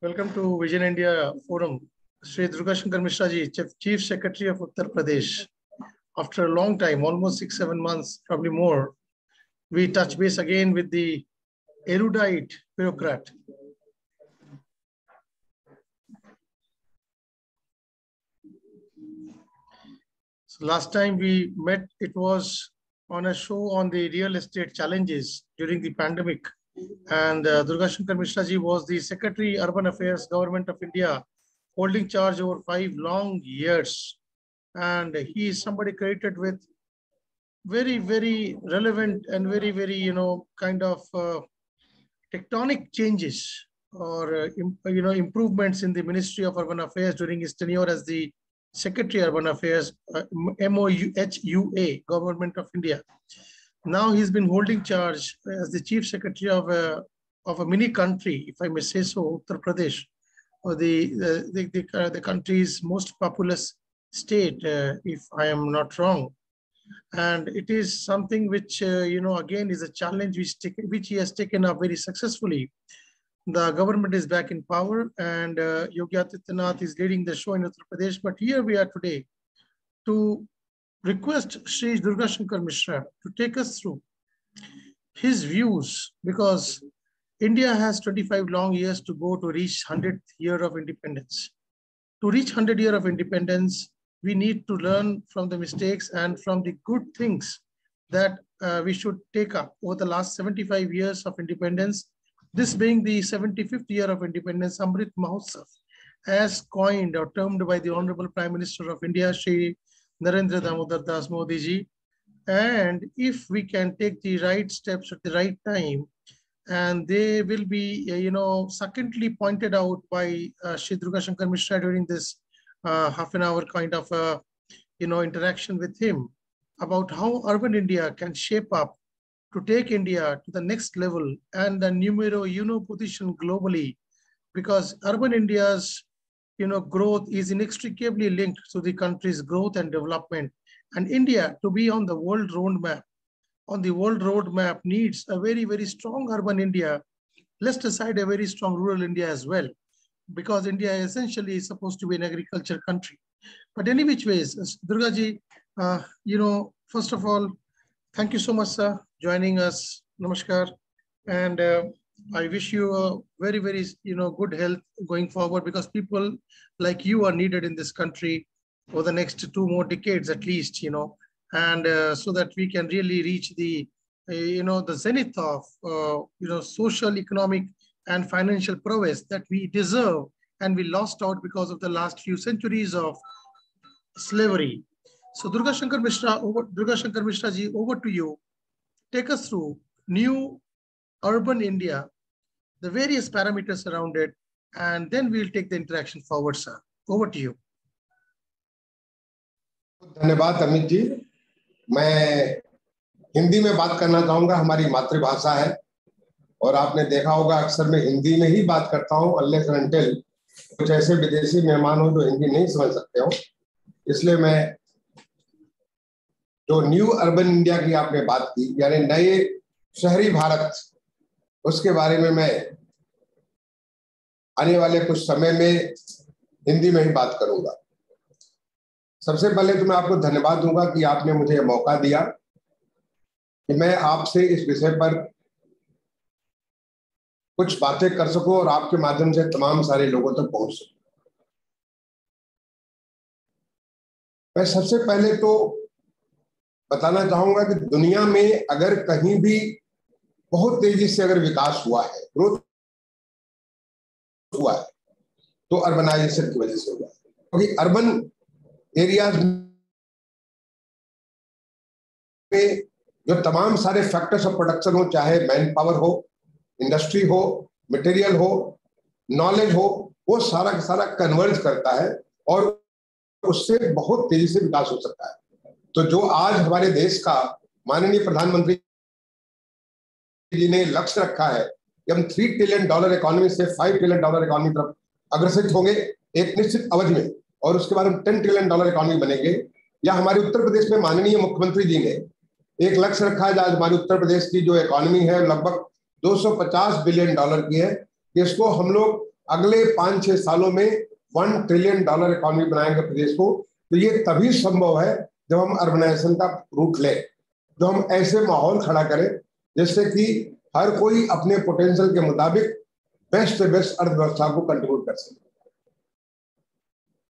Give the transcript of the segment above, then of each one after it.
Welcome to Vision India Forum. Sri Durga Shankar Mishra ji, Chief Secretary of Uttar Pradesh. After a long time, almost 6-7 months, probably more, we touch base again with the erudite bureaucrat. So last time we met, it was on a show on the real estate challenges during the pandemic. And Durga Shankar Mishra ji was the Secretary, Urban Affairs, Government of India, holding charge over 5 long years. And he is somebody credited with very, very relevant and very, very, kind of tectonic changes or, improvements in the Ministry of Urban Affairs during his tenure as the Secretary Urban Affairs, MOHUA, Government of India. Now he's been holding charge as the Chief Secretary of a mini country, if I may say so, Uttar Pradesh, or the country's most populous state, if I am not wrong. And it is something which, again, is a challenge which he has taken up very successfully. The government is back in power, and Yogi Adityanath is leading the show in Uttar Pradesh. But here we are today to request Sri Durga Shankar Mishra to take us through his views, because India has 25 long years to go to reach 100th year of independence. To reach 100 year of independence, we need to learn from the mistakes and from the good things that we should take up over the last 75 years of independence. This being the 75th year of independence, Amrit Mahotsav, as coined or termed by the Honorable Prime Minister of India, Shri Narendra Damodar Das Modi ji. And if we can take the right steps at the right time, and they will be, succinctly pointed out by Shri Durga Shankar Mishra during this half an hour kind of, interaction with him about how urban India can shape up to take India to the next level and the numero uno position globally, because urban India's, growth is inextricably linked to the country's growth and development. And India, to be on the world roadmap, needs a very, very strong urban India, lest aside a very strong rural India as well, because India essentially is supposed to be an agriculture country. But any which ways, Durga ji, first of all, thank you so much, sir, joining us. Namaskar. And I wish you a very, very, good health going forward, because people like you are needed in this country for the next 2 more decades at least, and so that we can really reach the, the zenith of, social, economic, and financial prowess that we deserve and we lost out because of the last few centuries of slavery. So Durga Shankar Mishra ji, over to you. Take us through new urban India, the various parameters around it, and then we'll take the interaction forward, sir. Over to you. धन्यवाद अमित जी। मैं हिंदी में बात करना चाहूंगा, हमारी मातृभाषा है, और आपने देखा होगा अक्सर मैं हिंदी में ही बात करता हूं अनलेस एंड अनटिल कुछ ऐसे विदेशी मेहमान हो जो हिंदी नहीं समझ सकते हो। इसलिए मैं जो न्यू अर्बन इंडिया की आपने बात की, यानी नए शहरी भारत, उसके बारे में मैं आने वाले कुछ समय में हिंदी में ही बात करूंगा। सबसे पहले तो मैं आपको धन्यवाद दूंगा कि आपने मुझे मौका दिया कि मैं आपसे इस विषय पर कुछ बातें कर सकूं और आपके माध्यम से तमाम सारे लोगों तक पहुंच सकूं। मैं सबसे पहले तो बताना चाहूंगा कि दुनिया में अगर कहीं भी बहुत तेजी से अगर विकास हुआ है, ग्रोथ हुआ है, तो अर्बनाइजेशन की वजह से हुआ है। क्योंकि अर्बन एरियाज में जो तमाम सारे फैक्टर्स ऑफ प्रोडक्शन हो, चाहे मैन पावर हो, इंडस्ट्री हो, मटेरियल हो, नॉलेज हो, वो सारा का सारा कन्वर्ज करता है और उससे बहुत तेजी से विकास हो सकता है। तो जो आज हमारे देश का माननीय प्रधानमंत्री जी ने लक्ष्य रखा है कि हम $3 ट्रिलियन इकोनॉमी से $5 ट्रिलियन इकोनॉमी तरफ अग्रसर होंगे एक निश्चित अवधि में, और उसके बाद हम $10 ट्रिलियन इकोनॉमी बनेंगे, या हमारे उत्तर प्रदेश में माननीय मुख्यमंत्री जी ने एक लक्ष्य रखा है, आज हमारे उत्तर प्रदेश की जो इकोनॉमी है लगभग $250 बिलियन की है, कि इसको हम लोग अगले 5-6 सालों में $1 ट्रिलियन इकोनॉमी बनाएंगे प्रदेश को, तो ये तभी संभव है जब हम अर्बनाइजेशन का रूट लें, जो हम ऐसे माहौल खड़ा करें जिससे कि हर कोई अपने पोटेंशियल के मुताबिक बेस्ट से बेस्ट अर्थव्यवस्था को कंट्रीब्यूट कर सके।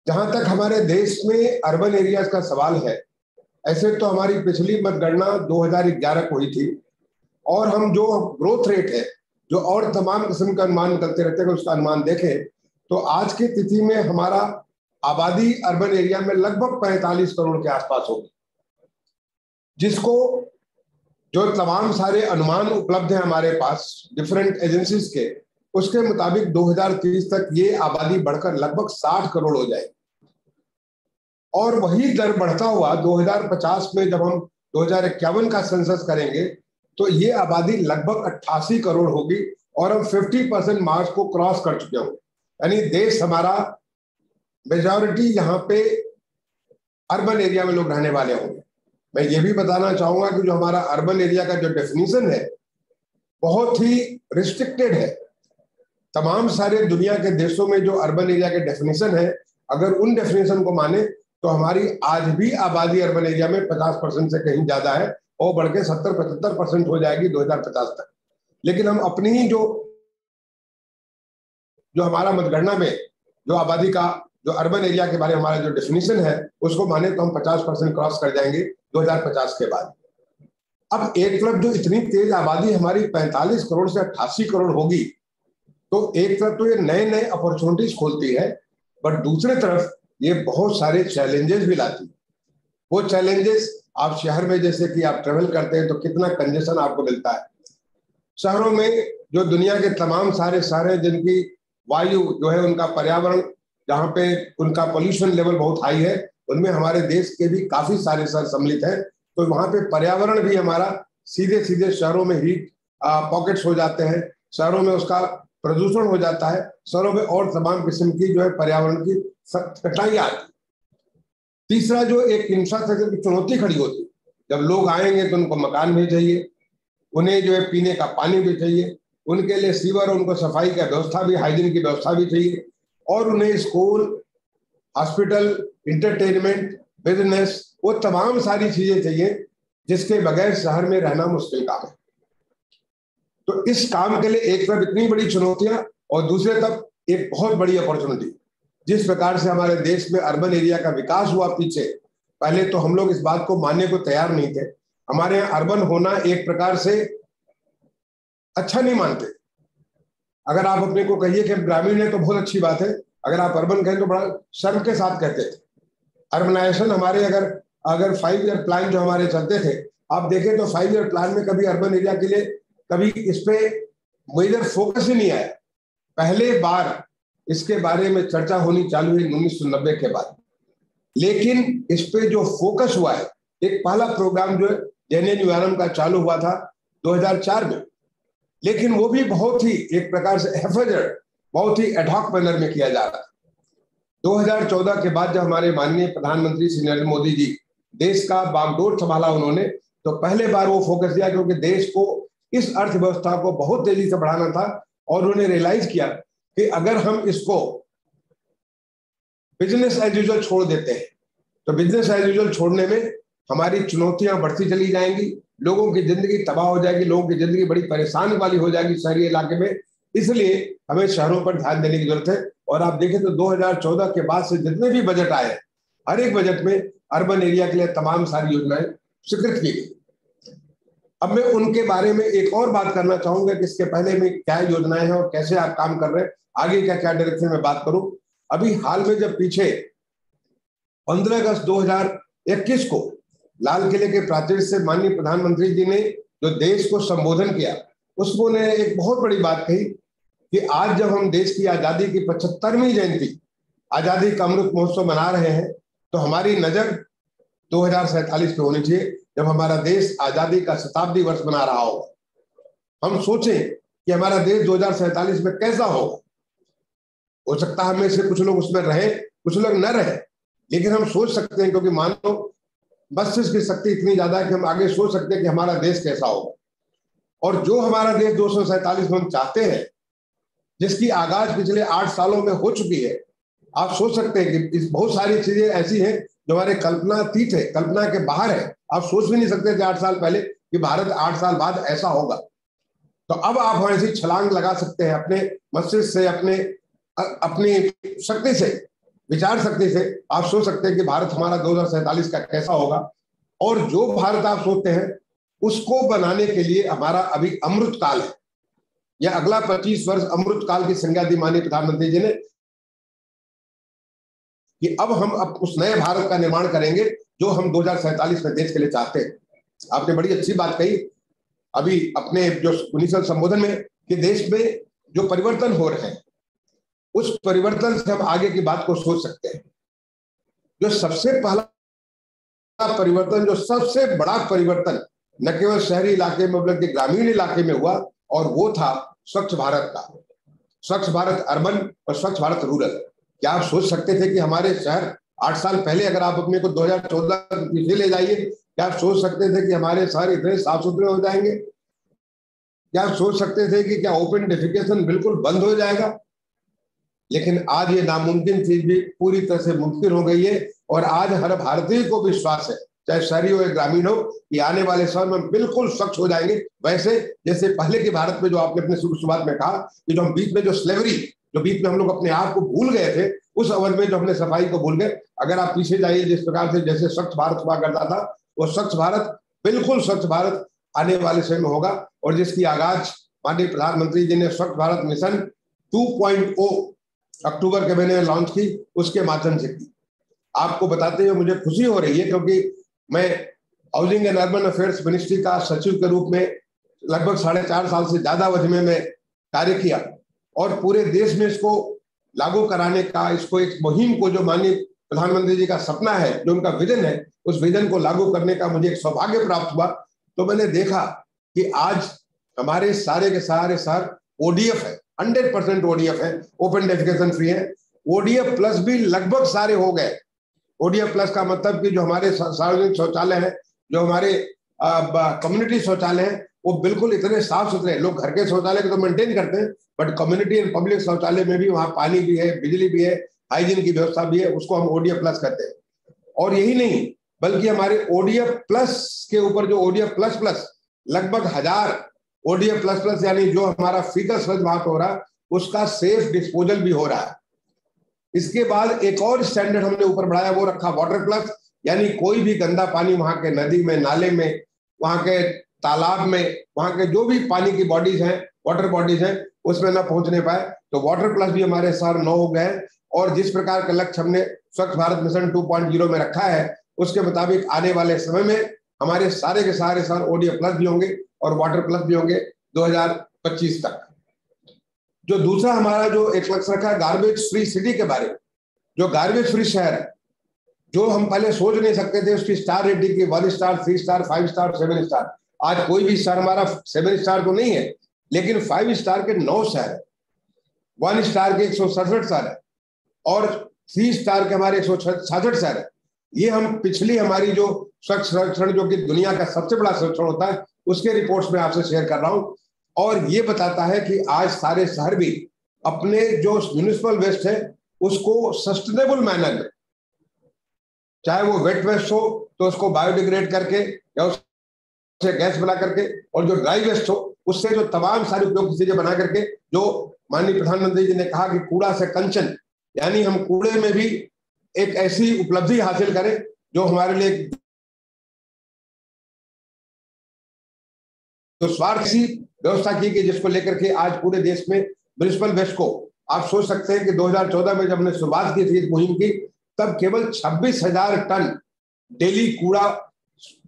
जहां तक हमारे देश में अर्बन एरियाज का सवाल है, ऐसे तो हमारी पिछली मतगणना 2011 को हुई थी, और हम जो ग्रोथ रेट है, जो और तमाम किस्म का अनुमान निकलते रहते हैं, उसका अनुमान देखें तो आज की तिथि में हमारा आबादी अर्बन एरिया में लगभग 45 करोड़ के आसपास होगी, जिसको जो तमाम सारे अनुमान उपलब्ध हैं हमारे पास डिफरेंट एजेंसीज के, उसके मुताबिक 2030 तक ये आबादी बढ़कर लगभग 60 करोड़ हो जाएगी। और वही दर बढ़ता हुआ 2050 में जब हम 2051 का सेंसस करेंगे तो ये आबादी लगभग 88 करोड़ होगी, और हम 50% मार्क को क्रॉस कर चुके होंगे। यानी देश हमारा मेजॉरिटी यहाँ पे अर्बन एरिया में लोग रहने वाले होंगे। मैं ये भी बताना चाहूंगा कि जो हमारा अर्बन एरिया का जो डेफिनेशन है बहुत ही रिस्ट्रिक्टेड है। तमाम सारे दुनिया के देशों में जो अर्बन एरिया के डेफिनेशन है, अगर उन डेफिनेशन को माने तो हमारी आज भी आबादी अर्बन एरिया में 50% से कहीं ज्यादा है, और बढ़ के 70-75% हो जाएगी 2050 तक। लेकिन हम अपनी ही जो हमारा मतगणना में जो आबादी का जो अर्बन एरिया के बारे में हमारा जो डेफिनेशन है उसको माने तो हम 50% क्रॉस कर जाएंगे 2050 के बाद। अब एक तरफ जो इतनी तेज आबादी हमारी 45 करोड़ से 88 करोड़ होगी, तो एक तरफ तो ये नए नए अपॉर्चुनिटीज खोलती है, बट दूसरे तरफ ये बहुत सारे चैलेंजेस भी लाती है। वो चैलेंजेस आप शहर में जैसे कि आप ट्रेवल करते हैं तो कितना कंजेशन आपको मिलता है। शहरों में जो दुनिया के तमाम सारे शहर हैं जिनकी वायु जो है, उनका पर्यावरण, जहाँ पे उनका पोल्यूशन लेवल बहुत हाई है, उनमें हमारे देश के भी काफी सारे शहर सम्मिलित हैं। तो वहाँ पे पर्यावरण भी हमारा सीधे सीधे शहरों में हीट पॉकेट्स हो जाते हैं, शहरों में उसका प्रदूषण हो जाता है, शहरों में और तमाम किस्म की जो है पर्यावरण की कठिनाइयां आती। तीसरा जो एक इंफ्रास्ट्रक्चर की चुनौती खड़ी होती है, जब लोग आएंगे तो उनको मकान भी चाहिए, उन्हें जो है पीने का पानी भी चाहिए, उनके लिए सीवर, उनको सफाई का व्यवस्था भी, हाइजीन की व्यवस्था भी चाहिए, और उन्हें स्कूल, हॉस्पिटल, इंटरटेनमेंट, बिजनेस, वो तमाम सारी चीजें चाहिए जिसके बगैर शहर में रहना मुश्किल काम है। तो इस काम के लिए एक तरफ इतनी बड़ी चुनौतियां और दूसरे तरफ एक बहुत बड़ी अपॉर्चुनिटी। जिस प्रकार से हमारे देश में अर्बन एरिया का विकास हुआ पीछे, पहले तो हम लोग इस बात को मानने को तैयार नहीं थे। हमारे यहाँ अर्बन होना एक प्रकार से अच्छा नहीं मानते। अगर आप अपने को कहिए कि हम ग्रामीण है तो बहुत अच्छी बात है, अगर आप अर्बन कहें तो बड़ा शर्म के साथ कहते थे। अर्बनाइजेशन हमारे अगर 5 ईयर प्लान जो हमारे चलते थे, आप देखें तो 5 ईयर प्लान में कभी अर्बन एरिया के लिए कभी इस पे मेजर फोकस ही नहीं आया। पहले बार इसके बारे में चर्चा होनी चालू हुई 1990 के बाद, लेकिन इस पे जो फोकस हुआ है, एक पहला प्रोग्राम जो JNNURM का चालू हुआ था 2004 में, लेकिन वो भी बहुत ही एक प्रकार से हैफेजर्ड, बहुत ही एडहॉक मैनर में किया जा रहा था। 2014 के बाद जब हमारे माननीय प्रधानमंत्री श्री नरेंद्र मोदी जी देश का बागडोर संभाला उन्होंने, तो पहले बार वो फोकस दिया, क्योंकि देश को इस अर्थव्यवस्था को बहुत तेजी से बढ़ाना था, और उन्होंने रियलाइज किया कि अगर हम इसको बिजनेस एज यूजुअल छोड़ देते हैं तो बिजनेस एज यूजुअल छोड़ने में हमारी चुनौतियां बढ़ती चली जाएंगी, लोगों की जिंदगी तबाह हो जाएगी, लोगों की जिंदगी बड़ी परेशानी वाली हो जाएगी शहरी इलाके में। इसलिए हमें शहरों पर ध्यान देने की जरूरत है। और आप देखें तो 2014 के बाद से जितने भी बजट आए, हर एक बजट में अर्बन एरिया के लिए तमाम सारी योजनाएं स्वीकृत की गई। अब मैं उनके बारे में एक और बात करना चाहूंगा कि इसके पहले में क्या योजनाएं हैं और कैसे आप काम कर रहे हैं, आगे क्या क्या डायरेक्शन में बात करूं। अभी हाल में जब पीछे 15 अगस्त 2021 को लाल किले के प्राचीर से माननीय प्रधानमंत्री जी ने जो देश को संबोधन किया, उसमें उन्होंने एक बहुत बड़ी बात कही कि आज जब हम देश की आजादी की 75वीं जयंती, आजादी का अमृत महोत्सव मना रहे हैं, तो हमारी नजर 2047 पे होनी चाहिए, जब हमारा देश आजादी का शताब्दी वर्ष मना रहा होगा। हम सोचें कि हमारा देश 2047 में कैसा होगा। हो सकता है हमें से कुछ लोग उसमें रहे, कुछ लोग न रहे, लेकिन हम सोच सकते हैं, क्योंकि मानो मस्तिष्क की शक्ति इतनी ज्यादा है कि हम आगे सोच सकते हैं कि हमारा देश कैसा होगा। और जो हमारा देश 247 में हम चाहते हैं, जिसकी आगाज पिछले 8 सालों में हो चुकी है। आप सोच सकते हैं कि इस बहुत सारी चीजें ऐसी हैं जो हमारे कल्पनातीत है, कल्पना के बाहर है। आप सोच भी नहीं सकते थे 8 साल पहले कि भारत 8 साल बाद ऐसा होगा। तो अब आप ऐसी छलांग लगा सकते हैं अपने मस्तिष्क से, अपनी शक्ति से, विचार शक्ति से। आप सोच सकते हैं कि भारत हमारा 2047 का कैसा होगा, और जो भारत आप सोचते हैं उसको बनाने के लिए हमारा अभी अमृत काल है। यह अगला 25 वर्ष अमृत काल की संज्ञा दी माननीय प्रधानमंत्री जी ने, कि अब हम उस नए भारत का निर्माण करेंगे जो हम 2047 में देश के लिए चाहते हैं। आपने बड़ी अच्छी बात कही अभी अपने जो इनिशियल संबोधन में, कि देश में जो परिवर्तन हो रहे हैं उस परिवर्तन से हम आगे की बात को सोच सकते हैं। जो सबसे पहला परिवर्तन, जो सबसे बड़ा परिवर्तन न केवल शहरी इलाके में बल्कि ग्रामीण इलाके में हुआ, और वो था स्वच्छ भारत का। स्वच्छ भारत अर्बन और स्वच्छ भारत रूरल। क्या आप सोच सकते थे कि हमारे शहर 8 साल पहले, अगर आप अपने को 2014 पीछे ले जाइए, क्या आप सोच सकते थे कि हमारे शहर इतने साफ सुथरे हो जाएंगे? क्या आप सोच सकते थे कि क्या ओपन डेफिकेशन बिल्कुल बंद हो जाएगा? लेकिन आज ये नामुमकिन चीज भी पूरी तरह से मुमकिन हो गई है, और आज हर भारतीय को विश्वास है, चाहे शहरी हो या ग्रामीण हो, कि आने वाले समय में बिल्कुल स्वच्छ हो जाएंगे। वैसे जैसे पहले के भारत में, जो आपने अपने शुरुआत में कहा कि जो हम बीच में जो स्लेवरी, जो बीच में हम लोग अपने आप को भूल गए थे, उस अवध में जो हमने सफाई को भूल गए। अगर आप पीछे जाइए, जिस प्रकार से जैसे स्वच्छ भारत हुआ करता था, वो स्वच्छ भारत, बिल्कुल स्वच्छ भारत आने वाले समय में होगा। और जिसकी आगाज माननीय प्रधानमंत्री जी ने स्वच्छ भारत मिशन 2.0 अक्टूबर के महीने में लॉन्च की, उसके माध्यम से की। आपको बताते हुए मुझे खुशी हो रही है, क्योंकि मैं housing and urban affairs ministry का सचिव के रूप में लगभग 4.5 साल से ज्यादा अवधि में मैं कार्य किया, और पूरे देश में इसको लागू कराने का, इसको एक मुहिम को, जो माननीय प्रधानमंत्री जी का सपना है, जो उनका विजन है, उस विजन को लागू करने का मुझे एक सौभाग्य प्राप्त हुआ। तो मैंने देखा कि आज हमारे सारे के सारे शहर ओडीएफ है, 100% ओडीएफ है, ओपन डेफिकेशन फ्री है। ओडीएफ प्लस भी लगभग सारे हो गए। ओडीएफ प्लस का मतलब कि जो हमारे सार्वजनिक शौचालय है, जो हमारे कम्युनिटी शौचालय है, वो बिल्कुल इतने साफ सुथरे। लोग घर के शौचालय को तो मेंटेन करते हैं, बट कम्युनिटी एंड पब्लिक शौचालय में भी वहाँ पानी भी है, बिजली भी है, हाइजीन की व्यवस्था भी है, उसको हम ओडीएफ प्लस कहते हैं। और यही नहीं, बल्कि हमारे ओडीएफ प्लस के ऊपर जो ओडीएफ प्लस प्लस लगभग 1000 ओडीएफ प्लस प्लस, यानी जो हमारा फीकल स्वच्छ भारत हो रहा है, उसका सेफ डिस्पोजल भी हो रहा है। इसके बाद एक और स्टैंडर्ड हमने ऊपर बढ़ाया, वो रखा वाटर प्लस, यानी कोई भी गंदा पानी वहां के नदी में, नाले में, वहां के तालाब में, वहां के जो भी पानी की बॉडीज हैं, वाटर बॉडीज हैं, उसमें ना पहुंचने पाए। तो वाटर प्लस भी हमारे शहर 9 हो गए। और जिस प्रकार का लक्ष्य हमने स्वच्छ भारत मिशन 2.0 में रखा है, उसके मुताबिक आने वाले समय में हमारे सारे के सारे शहर ओडीएफ प्लस भी होंगे और वाटर प्लस भी होंगे 2025 तक। जो दूसरा हमारा जो एक लक्ष्य रखा है गार्बेज फ्री सिटी के बारे में, जो गार्बेज फ्री शहर है, जो हम पहले सोच नहीं सकते थे, उसकी स्टार रेटिंग की 1 स्टार, 3 स्टार, 5 स्टार, 7 स्टार। आज कोई भी शहर हमारा 7 स्टार तो नहीं है, लेकिन 5 स्टार के 9 शहर है, 1 स्टार के 167 शहर है, और 3 स्टार के हमारे 166 शहर है। ये हम पिछली हमारी जो स्वच्छ सर्वेक्षण, जो कि दुनिया का सबसे बड़ा सर्वेक्षण होता है, उसके रिपोर्ट्स में आपसे शेयर कर रहा हूं। और ये बताता है कि आज सारे शहर भी अपने जो म्युनिसिपल वेस्ट है उसको सस्टेनेबल मैनर में, चाहे वो वेट वेस्ट हो तो उसको बायोडिग्रेड करके या उससे गैस बना करके, और जो ड्राई वेस्ट हो उससे जो तमाम सारी उपयोगी चीजें बना करके, जो माननीय प्रधानमंत्री जी ने कहा कि कूड़ा से कंचन, यानी हम कूड़े में भी एक ऐसी उपलब्धि हासिल करें जो हमारे लिए तो स्वार्थ सी व्यवस्था की गई, जिसको लेकर के आज पूरे देश में म्युनिसिपल वेस्ट को, आप सोच सकते हैं कि 2014 में जब हमने शुरुआत की थी इस मुहिम की, तब केवल 26,000 टन डेली कूड़ा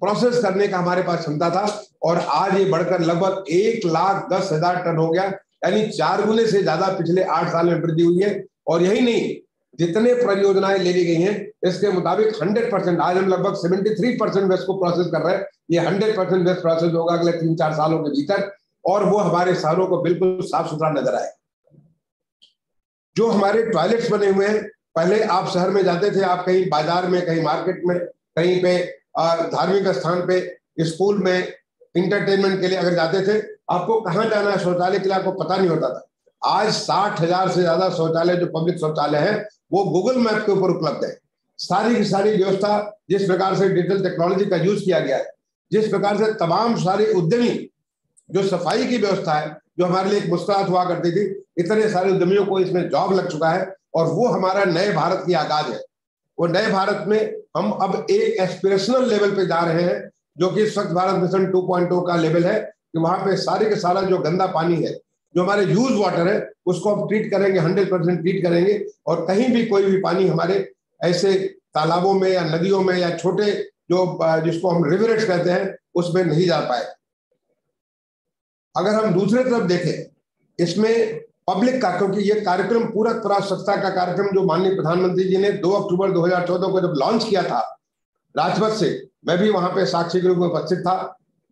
प्रोसेस करने का हमारे पास क्षमता था, और आज ये बढ़कर लगभग 1,10,000 टन हो गया, यानी 4 गुने से ज्यादा पिछले 8 साल में वृद्धि हुई है। और यही नहीं, जितने परियोजनाएं ले ली गई हैं इसके मुताबिक 100%, आज हम लगभग 73% वेस्ट को प्रोसेस कर रहे हैं। ये 100% वेस्ट प्रोसेस होगा अगले 3-4 सालों के भीतर, और वो हमारे शहरों को बिल्कुल साफ सुथरा नजर आए। जो हमारे टॉयलेट्स बने हुए हैं, पहले आप शहर में जाते थे, आप कहीं बाजार में, कहीं मार्केट में, कहीं पे धार्मिक स्थान पे, स्कूल में, इंटरटेनमेंट के लिए अगर जाते थे, आपको कहाँ जाना है शौचालय के लिए आपको पता नहीं होता था। आज 60,000 से ज्यादा शौचालय जो पब्लिक शौचालय है वो गूगल मैप के ऊपर उपलब्ध है। सारी की सारी व्यवस्था, जिस प्रकार से डिजिटल टेक्नोलॉजी का यूज किया गया है, जिस प्रकार से तमाम सारे उद्यमी, जो सफाई की व्यवस्था है जो हमारे लिए एक मुस्कुराहट हुआ करती थी, इतने सारे उद्यमियों को इसमें जॉब लग चुका है और वो हमारा नए भारत की आगाज है। वो नए भारत में हम अब एक एस्पिरेशनल लेवल पे जा रहे हैं जो कि स्वच्छ भारत मिशन 2.0 का लेवल है कि वहां पे सारे के सारा जो गंदा पानी है, जो हमारे यूज वाटर है, उसको हम ट्रीट करेंगे, 100% ट्रीट करेंगे और कहीं भी कोई भी पानी हमारे ऐसे तालाबों में या नदियों में या छोटे जो जिसको हम रिवरेट्स कहते हैं उसमें नहीं जा पाए। अगर हम दूसरे तरफ देखें इसमें पब्लिक का, क्योंकि ये कार्यक्रम पूरा स्वच्छता का कार्यक्रम जो माननीय प्रधानमंत्री जी ने 2 अक्टूबर 2014 को जब लॉन्च किया था राजपथ से, मैं भी वहां पे साक्षी के रूप में उपस्थित था।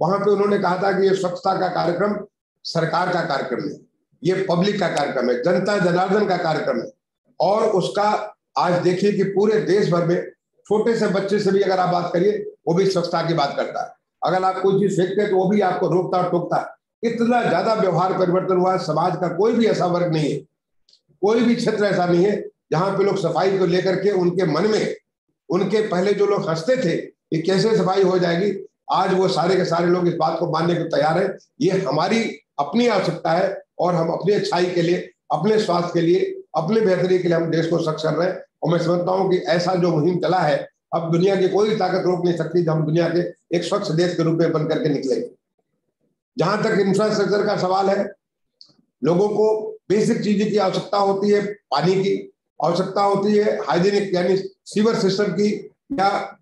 वहां पे उन्होंने कहा था कि ये स्वच्छता का कार्यक्रम सरकार का कार्यक्रम है, ये पब्लिक का कार्यक्रम है, जनता जनार्दन का कार्यक्रम है। और उसका आज देखिए कि पूरे देश भर में छोटे से बच्चे से भी अगर आप बात करिए वो भी स्वच्छता की बात करता है। अगर आप कोई चीज फेंकते हैं तो वो भी आपको रोकता और टोकता है। इतना ज्यादा व्यवहार परिवर्तन हुआ है। समाज का कोई भी ऐसा वर्ग नहीं है, कोई भी क्षेत्र ऐसा नहीं है जहां पे लोग सफाई को लेकर के उनके मन में, उनके पहले जो लोग हंसते थे कि कैसे सफाई हो जाएगी, आज वो सारे के सारे लोग इस बात को मानने को तैयार है। ये हमारी अपनी आवश्यकता है और हम अपनी अच्छाई के लिए, अपने स्वास्थ्य के लिए, अपने बेहतरी के लिए हम देश को स्वच्छ कर रहे हैं। और मैं समझता हूँ कि ऐसा जो मुहिम चला है, अब दुनिया की कोई ताकत रोक नहीं सकती जब हम दुनिया के एक स्वच्छ देश के रूप में बन करके निकलेंगे। जहां तक इंफ्रास्ट्रक्चर का सवाल है, लोगों को बेसिक चीजों की आवश्यकता होती है, पानी की आवश्यकता होती है, हाइजीनिक यानी सीवर सिस्टम की, या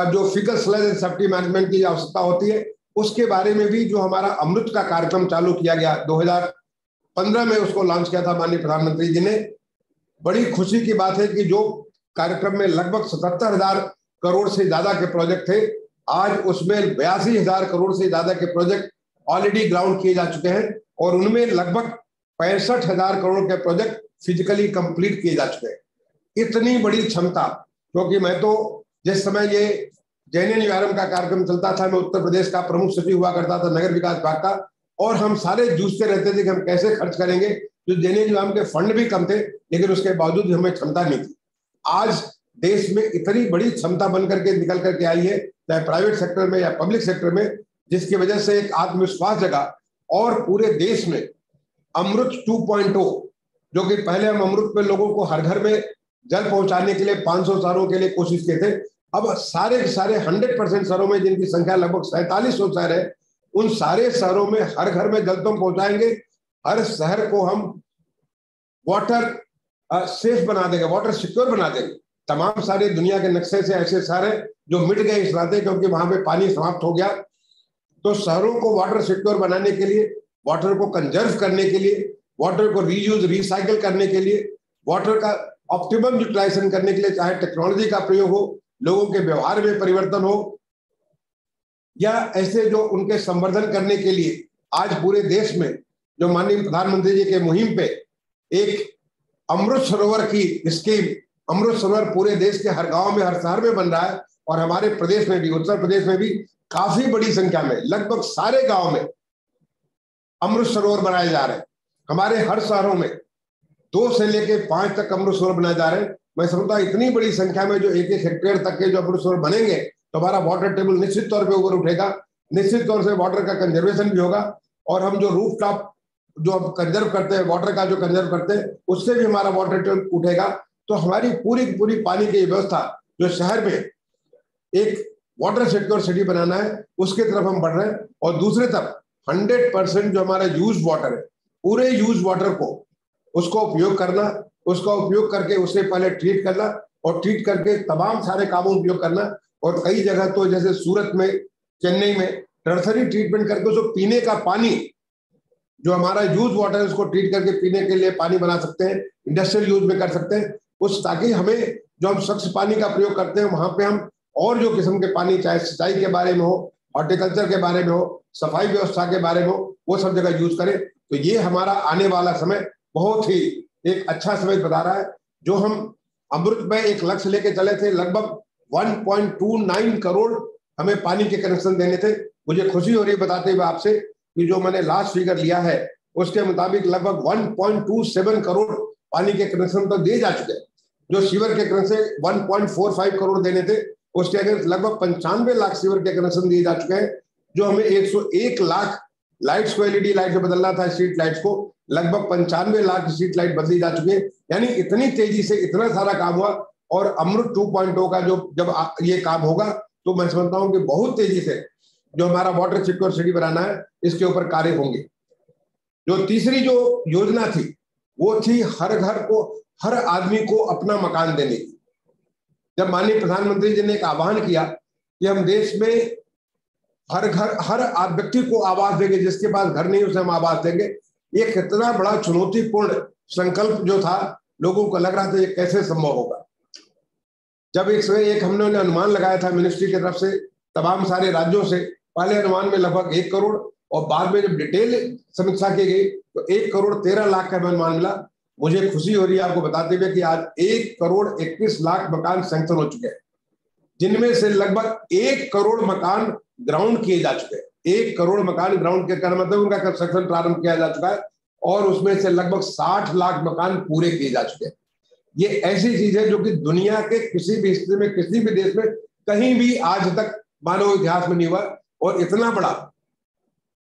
जो faecal sludge and safety management की आवश्यकता होती है। उसके बारे में भी जो हमारा अमृत का कार्यक्रम चालू किया गया 2015 में, उसको लॉन्च किया था माननीय प्रधानमंत्री जी ने। बड़ी खुशी की बात है कि जो कार्यक्रम में लगभग 77,000 करोड़ से ज्यादा के प्रोजेक्ट थे, आज उसमें 82,000 करोड़ से ज्यादा के प्रोजेक्ट ऑलरेडी ग्राउंड किए जा चुके हैं और उनमें लगभग 65,000 करोड़ के प्रोजेक्ट फिजिकली कंप्लीट किए जा चुके हैं। इतनी बड़ी क्षमता, क्योंकि मैं तो जिस समय ये जैन का कार्यक्रम चलता था, मैं उत्तर प्रदेश का प्रमुख सचिव हुआ करता था नगर विकास विभाग का, और हम सारे जूझते रहते थे कि हम कैसे खर्च करेंगे। जो जैन के फंड भी कम थे, लेकिन उसके बावजूद हमें क्षमता नहीं थी। आज देश में इतनी बड़ी क्षमता बनकर के निकल करके आई है, चाहे प्राइवेट सेक्टर में या पब्लिक सेक्टर में, जिसकी वजह से एक आत्मविश्वास जगा। और पूरे देश में अमृत 2.0, जो कि पहले हम अमृत में लोगों को हर घर में जल पहुंचाने के लिए 500 शहरों के लिए कोशिश किए थे, अब सारे के सारे 100% शहरों में, जिनकी संख्या लगभग 4700 शहर है, उन सारे शहरों में हर घर में जल तो हम पहुंचाएंगे। हर शहर को हम वाटर सेफ बना देंगे, वाटर सिक्योर बना देंगे। तमाम सारे दुनिया के नक्शे से ऐसे शहर हैं जो मिट गए इस नाते, क्योंकि वहां पे पानी समाप्त हो गया। तो शहरों को वाटर सिक्योर बनाने के लिए, वाटर को कंजर्व करने के लिए, वाटर को रीयूज रिसाइकिल करने के लिए, वाटर का ऑप्टिमम यूटिलाइजेशन करने के लिए, चाहे टेक्नोलॉजी का प्रयोग हो, लोगों के व्यवहार में परिवर्तन हो, या ऐसे जो उनके संवर्धन करने के लिए आज पूरे देश में जो माननीय प्रधानमंत्री जी के मुहिम पे एक अमृत सरोवर की स्कीम, अमृत सरोवर पूरे देश के हर गांव में, हर शहर में बन रहा है। और हमारे प्रदेश में भी, उत्तर प्रदेश में भी काफी बड़ी संख्या में, लगभग सारे गांव में अमृत सरोवर बनाए जा रहे हैं। हमारे हर शहरों में 2 से लेके 5 तक अमृत सरोवर बनाए जा रहे हैं। मैं समझता हूं इतनी बड़ी संख्या में जो 1-1 हेक्टेयर तक के जो अमृत सरोवर बनेंगे तो हमारा वाटर टेबल निश्चित तौर पे ऊपर उठेगा, निश्चित तौर से वाटर का कंजर्वेशन भी होगा। और हम जो रूफ टॉप जो हम कंजर्व करते हैं, वाटर का जो कंजर्व करते हैं, उससे भी हमारा वाटर टेबल उठेगा। तो हमारी पूरी पूरी पानी की व्यवस्था जो शहर में एक वाटर सिक्योर सिटी बनाना है, उसके तरफ हम बढ़ रहे हैं। और दूसरी तरफ 100% जो हमारा यूज वाटर है, पूरे यूज वाटर को उसको उपयोग करना, उसका उपयोग करके उसे पहले ट्रीट करना, और ट्रीट करके तमाम सारे कामों में उपयोग करना। और कई जगह तो जैसे सूरत में, चेन्नई में टर्शरी ट्रीटमेंट करके उसको पीने का पानी, जो हमारा यूज वाटर है, उसको ट्रीट करके पीने के लिए पानी बना सकते हैं, इंडस्ट्रियल यूज में कर सकते हैं उस, ताकि हमें जो हम स्वच्छ पानी का प्रयोग करते हैं वहां पे हम और जो किस्म के पानी, चाहे सिंचाई के बारे में हो, हॉर्टिकल्चर के बारे में हो, सफाई व्यवस्था के बारे में हो, वो सब जगह यूज करें। तो ये हमारा आने वाला समय बहुत ही एक अच्छा समय बता रहा है। जो हम अमृत में एक लक्ष्य लेके चले थे, लगभग 1.29 करोड़ हमें पानी के कनेक्शन देने थे। मुझे खुशी हो रही बताते हुए आपसे कि जो मैंने लास्ट फिगर लिया है उसके मुताबिक लगभग 1.27 करोड़ पानी के कनेक्शन तो दिए जा चुके हैं। जो सीवर के कनेक्शन 1.45 करोड़ देने थे, उसके अगेंस्ट लगभग 95 लाख सीवर के कनेक्शन दिए जा चुके हैं। जो हमें 101 लाख लाइट्स को एलईडी लाइट से बदलना था, स्ट्रीट लाइट्स को, लगभग 95 लाख स्ट्रीट लाइट बदली जा चुकी है। यानी इतनी तेजी से इतना सारा काम हुआ। और अमृत 2.0 का जब ये काम होगा तो मैं समझता हूं कि बहुत तेजी से जो हमारा वाटर सिक्योर सिटी बनाना है, इसके ऊपर कार्य होंगे। जो तीसरी जो योजना थी वो थी हर घर को, हर आदमी को अपना मकान देने की। जब माननीय प्रधानमंत्री जी ने एक आह्वान किया कि हम देश में हर घर, हर व्यक्ति को आवास देंगे, जिसके पास घर नहीं उसे हम आवास देंगे, ये कितना बड़ा चुनौतीपूर्ण संकल्प जो था, लोगों को लग रहा था ये कैसे संभव होगा। जब एक हमने अनुमान लगाया था मिनिस्ट्री की तरफ से तमाम सारे राज्यों से, पहले अनुमान में लगभग 1 करोड़ और बाद में जब डिटेल समीक्षा की गई तो 1 करोड़ 13 लाख का अनुमान मिला। मुझे खुशी हो रही है आपको बताते हुए कि आज 1 करोड़ 21 लाख मकान सैंक्शन हो चुके हैं, जिनमें से लगभग 1 करोड़ मकान ग्राउंड किए जा चुके हैं। 1 करोड़ मकान ग्राउंड के कारण मतलब उनका कंस्ट्रक्शन प्रारंभ किया जा चुका है और उसमें से लगभग 60 लाख मकान पूरे किए जा चुके हैं। ये ऐसी चीज है जो कि दुनिया के किसी भी हिस्से में, किसी भी देश में कहीं भी आज तक मानव इतिहास में नहीं हुआ। और इतना बड़ा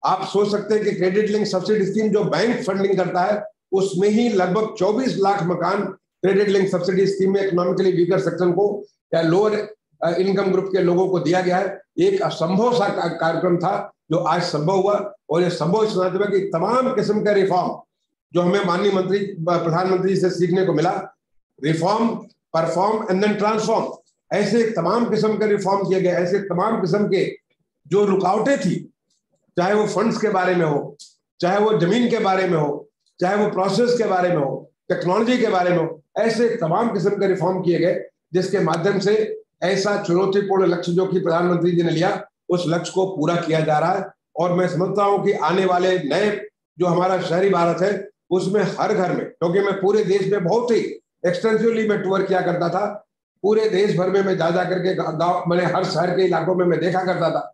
आप सोच सकते हैं कि क्रेडिट लिंक सब्सिडी स्कीम जो बैंक फंडिंग करता है, उसमें ही लगभग 24 लाख मकान क्रेडिट लिंक सब्सिडी स्कीम में इकोनॉमिकली वीकर सेक्शन को या लोअर इनकम ग्रुप के लोगों को दिया गया है। एक असंभव सा कार्यक्रम था जो आज संभव हुआ। और ये संभव इस नाते में कि तमाम किस्म का रिफॉर्म जो हमें माननीय प्रधानमंत्री से सीखने को मिला, reform, perform and then transform, ऐसे तमाम किस्म के रिफॉर्म किए गए। ऐसे तमाम किस्म के जो रुकावटें थी, चाहे वो फंड्स के बारे में हो, चाहे वो जमीन के बारे में हो, चाहे वो प्रोसेस के बारे में हो, टेक्नोलॉजी के बारे में हो, ऐसे तमाम किस्म के रिफॉर्म किए गए, जिसके माध्यम से ऐसा चुनौतीपूर्ण लक्ष्य जो कि प्रधानमंत्री जी ने लिया, उस लक्ष्य को पूरा किया जा रहा है। और मैं समझता हूं कि आने वाले नए जो हमारा शहरी भारत है, उसमें हर घर में, क्योंकि मैं पूरे देश में बहुत ही एक्सटेंसिवली मैं टूर किया करता था, पूरे देश भर में मैं जा करके गाँव, मैंने हर शहर के इलाकों में मैं देखा करता था।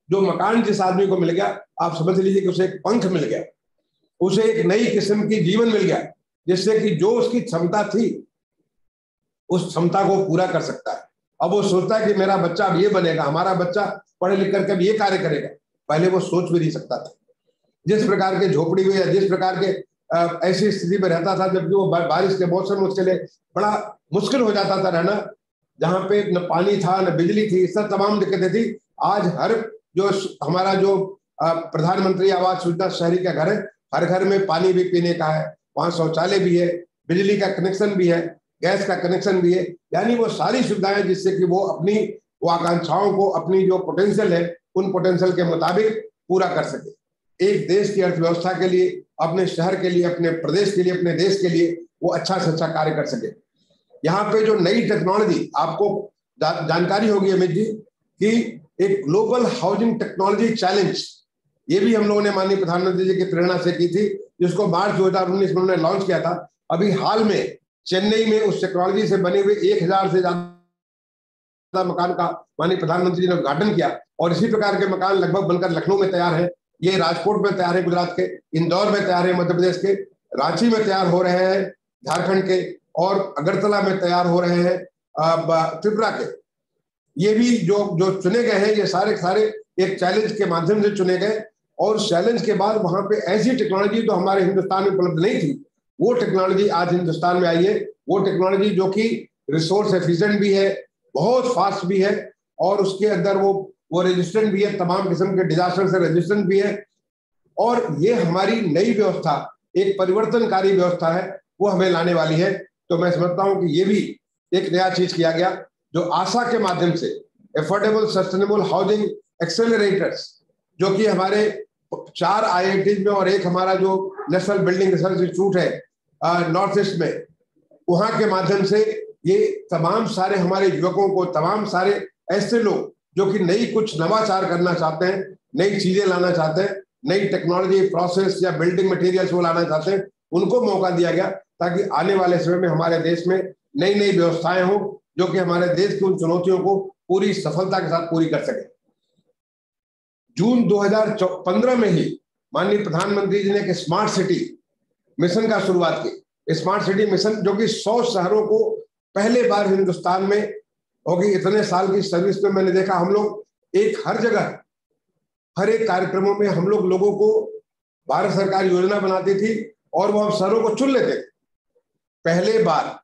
जो मकान जिस आदमी को मिल गया, आप समझ लीजिए कि उसे एक पंख मिल गया, उसे एक नई किस्म की जीवन मिल गया, जिससे कि जो उसकी क्षमता थी उस क्षमता को पूरा कर सकता है। अब वो सोचता है कि मेरा बच्चा अब ये बनेगा, हमारा बच्चा पढ़े लिख करके अब ये कार्य करेगा। पहले वो सोच भी नहीं सकता था। जिस प्रकार के झोपड़ी में या जिस प्रकार के ऐसी स्थिति में रहता था, जबकि वो बारिश के मौसम उसके लिए बड़ा मुश्किल हो जाता था रहना, जहाँ पे न पानी था न बिजली थी, इस तमाम दिक्कतें थी। आज हर जो हमारा जो प्रधानमंत्री आवास योजना शहरी का घर है, हर घर में पानी भी पीने का है, वहां शौचालय भी है, बिजली का कनेक्शन भी है, गैस का कनेक्शन भी है। यानी वो सारी सुविधाएं जिससे कि वो अपनी वो आकांक्षाओं को, अपनी जो पोटेंशियल है, उन पोटेंशियल के मुताबिक पूरा कर सके। एक देश की अर्थव्यवस्था के लिए, अपने शहर के लिए, अपने प्रदेश के लिए, अपने देश के लिए वो अच्छा से अच्छा कार्य कर सके। यहाँ पे जो नई टेक्नोलॉजी, आपको जानकारी होगी अमित जी कि एक ग्लोबल हाउसिंग टेक्नोलॉजी चैलेंज, ये भी हम लोगों ने माननीय प्रधानमंत्री जी की प्रेरणा से की थी, जिसको मार्च 2019 में उन्होंने लॉन्च किया था। अभी हाल में चेन्नई में उस टेक्नोलॉजी से बने हुए 1000 से ज्यादा मकान का माननीय प्रधानमंत्री जी ने उद्घाटन किया। और इसी प्रकार के मकान लगभग बनकर लखनऊ में तैयार है, ये राजकोट में तैयार है गुजरात के, इंदौर में तैयार है मध्य प्रदेश के, रांची में तैयार हो रहे हैं झारखंड के, और अगरतला में तैयार हो रहे हैं त्रिपुरा के। ये भी जो चुने गए हैं, ये सारे सारे एक चैलेंज के माध्यम से चुने गए। और चैलेंज के बाद वहां पे ऐसी टेक्नोलॉजी तो हमारे हिंदुस्तान में उपलब्ध नहीं थी, वो टेक्नोलॉजी आज हिंदुस्तान में आई है। वो टेक्नोलॉजी जो कि रिसोर्स एफिशिएंट भी है, बहुत फास्ट भी है, और उसके अंदर वो रेजिस्टेंट भी है, तमाम किस्म के डिजास्टर से रेजिस्टेंट भी है। और ये हमारी नई व्यवस्था, एक परिवर्तनकारी व्यवस्था है, वो हमें लाने वाली है। तो मैं समझता हूं कि ये भी एक नया चीज किया गया, जो आशा के माध्यम से एफोर्डेबल सस्टेनेबल हाउसिंग एक्सेलरेटर्स, जो कि हमारे 4 IIT में और एक हमारा जो नेशनल बिल्डिंग रिसर्च इंस्टीट्यूट है नॉर्थ ईस्ट में, वहां के माध्यम से ये तमाम सारे हमारे युवकों को, तमाम सारे ऐसे लोग जो कि नई कुछ नवाचार करना चाहते हैं, नई चीजें लाना चाहते हैं, नई टेक्नोलॉजी, प्रोसेस या बिल्डिंग मटेरियल्स वो लाना चाहते हैं, उनको मौका दिया गया, ताकि आने वाले समय में हमारे देश में नई नई व्यवस्थाएं हों जो कि हमारे देश की उन चुनौतियों को पूरी सफलता के साथ पूरी कर सके। जून 2015 में ही माननीय प्रधानमंत्री जी ने एक स्मार्ट सिटी मिशन का शुरुआत की। स्मार्ट सिटी मिशन जो कि 100 शहरों को पहले बार हिंदुस्तान में होगी। इतने साल की सर्विस में मैंने देखा हम लोग एक हर जगह हर एक कार्यक्रमों में हम लोगों को भारत सरकार योजना बनाती थी और वो अफसरों को चुन लेते थे। पहले बार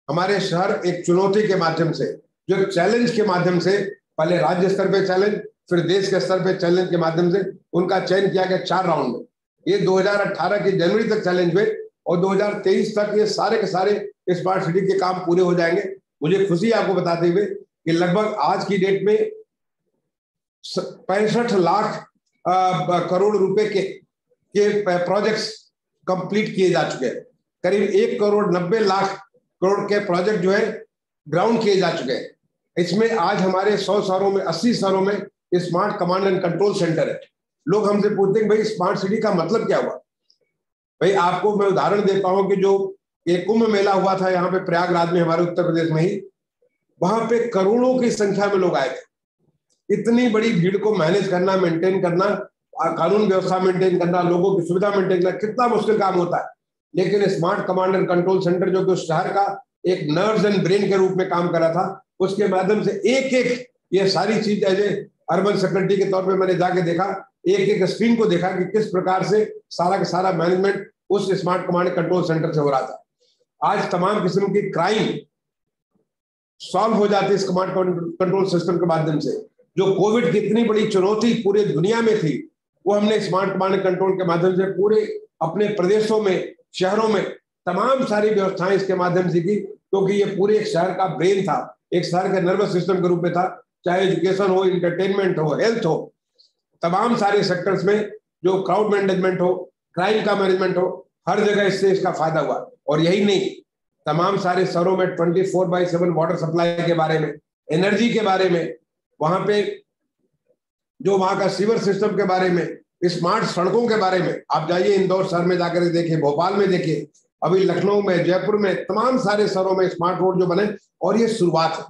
हमारे शहर एक चुनौती के माध्यम से, जो चैलेंज के माध्यम से, पहले राज्य स्तर पे चैलेंज, फिर देश के स्तर पे चैलेंज के माध्यम से उनका चयन किया गया 4 राउंड में। ये 2018 की जनवरी तक चैलेंज हुए और 2023 तक ये सारे के सारे स्मार्ट सिटी के काम पूरे हो जाएंगे। मुझे खुशी है आपको बताते हुए कि लगभग आज की डेट में 65 लाख करोड़ रुपए के प्रोजेक्ट्स कंप्लीट किए जा चुके हैं। करीब 1 करोड़ 90 लाख करोड़ के प्रोजेक्ट जो है ग्राउंड किए जा चुके हैं। इसमें आज हमारे 100 शहरों में, 80 शहरों में smart command and control centre है। लोग हमसे पूछते हैं भाई स्मार्ट सिटी का मतलब क्या हुआ। भाई आपको मैं उदाहरण देता हूं कि जो एक कुंभ मेला हुआ था यहाँ पे प्रयागराज में, हमारे उत्तर प्रदेश में ही, वहां पे करोड़ों की संख्या में लोग आए थे। इतनी बड़ी भीड़ को मैनेज करना, मेंटेन करना, कानून व्यवस्था मेंटेन करना, लोगों की सुविधा मेंटेन करना कितना मुश्किल काम होता है। लेकिन smart command and control centre जो कि उस शहर का एक नर्व्स एंड ब्रेन के रूप में काम कर रहा था, उसके माध्यम से एक एक ये सारी चीज एज ए अर्बन सेक्रेटरी के तौर पे मैंने जाके देखा, एक एक स्क्रीन को देखा कि किस प्रकार से सारा का सारा मैनेजमेंट उस स्मार्ट कमांड कंट्रोल सेंटर से हो रहा था। आज तमाम किस्म की क्राइम सॉल्व हो जाती है इस कमांड कंट्रोल सिस्टम के माध्यम से। जो कोविड की इतनी बड़ी चुनौती पूरे दुनिया में थी, वो हमने स्मार्ट कमांड कंट्रोल के माध्यम से पूरे अपने प्रदेशों में, शहरों में तमाम सारी व्यवस्थाएं इसके माध्यम से की, क्योंकि ये पूरे एक शहर का ब्रेन था, एक शहर के नर्वस सिस्टम के रूप में था। चाहे एजुकेशन हो, इंटरटेनमेंट हो, हेल्थ हो, तमाम सारे सेक्टर्स में जो क्राउड मैनेजमेंट हो, क्राइम का मैनेजमेंट हो, हर जगह इससे इसका फायदा हुआ। और यही नहीं, तमाम सारे शहरों में 24/7 वाटर सप्लाई के बारे में, एनर्जी के बारे में, वहां पे जो वहां का सीवर सिस्टम के बारे में, स्मार्ट सड़कों के बारे में। आप जाइए इंदौर शहर में जाकर देखिए, भोपाल में देखिए, अभी लखनऊ में, जयपुर में, तमाम सारे शहरों में स्मार्ट रोड जो बने। और ये शुरुआत है।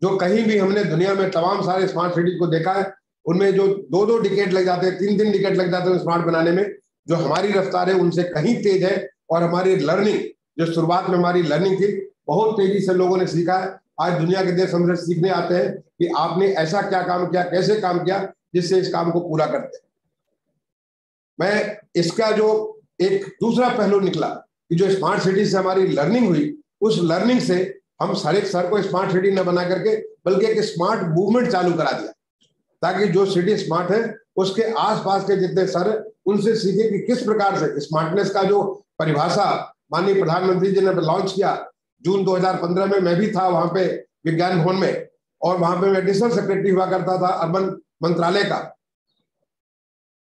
जो कहीं भी हमने दुनिया में तमाम सारे स्मार्ट सिटी को देखा है, उनमें जो 2-2 डिकेड लग जाते हैं, 3-3 डिकेड लग जाते हैं स्मार्ट बनाने में, जो हमारी रफ्तार है उनसे कहीं तेज है। और हमारी लर्निंग, जो शुरुआत में हमारी लर्निंग थी, बहुत तेजी से लोगों ने सीखा है। आज दुनिया के देश हमसे सीखने आते हैं कि आपने ऐसा क्या काम किया, कैसे काम किया, जिससे इस काम को पूरा करते हैं। मैं इसका जो एक दूसरा पहलू निकला कि जो स्मार्ट सिटी से हमारी लर्निंग हुई, उस लर्निंग से हम हर एक शहर को स्मार्ट सिटी न बना करके बल्कि एक स्मार्ट मूवमेंट चालू करा दिया, ताकि जो सिटी स्मार्ट है उसके आसपास के जितने शहर उनसे सीखे कि किस प्रकार से स्मार्टनेस का जो परिभाषा माननीय प्रधानमंत्री जी ने लॉन्च किया। जून 2015 में मैं भी था वहां पे विज्ञान भवन में, और वहां पे मैं एडिशनल सेक्रेटरी हुआ करता था अर्बन मंत्रालय का।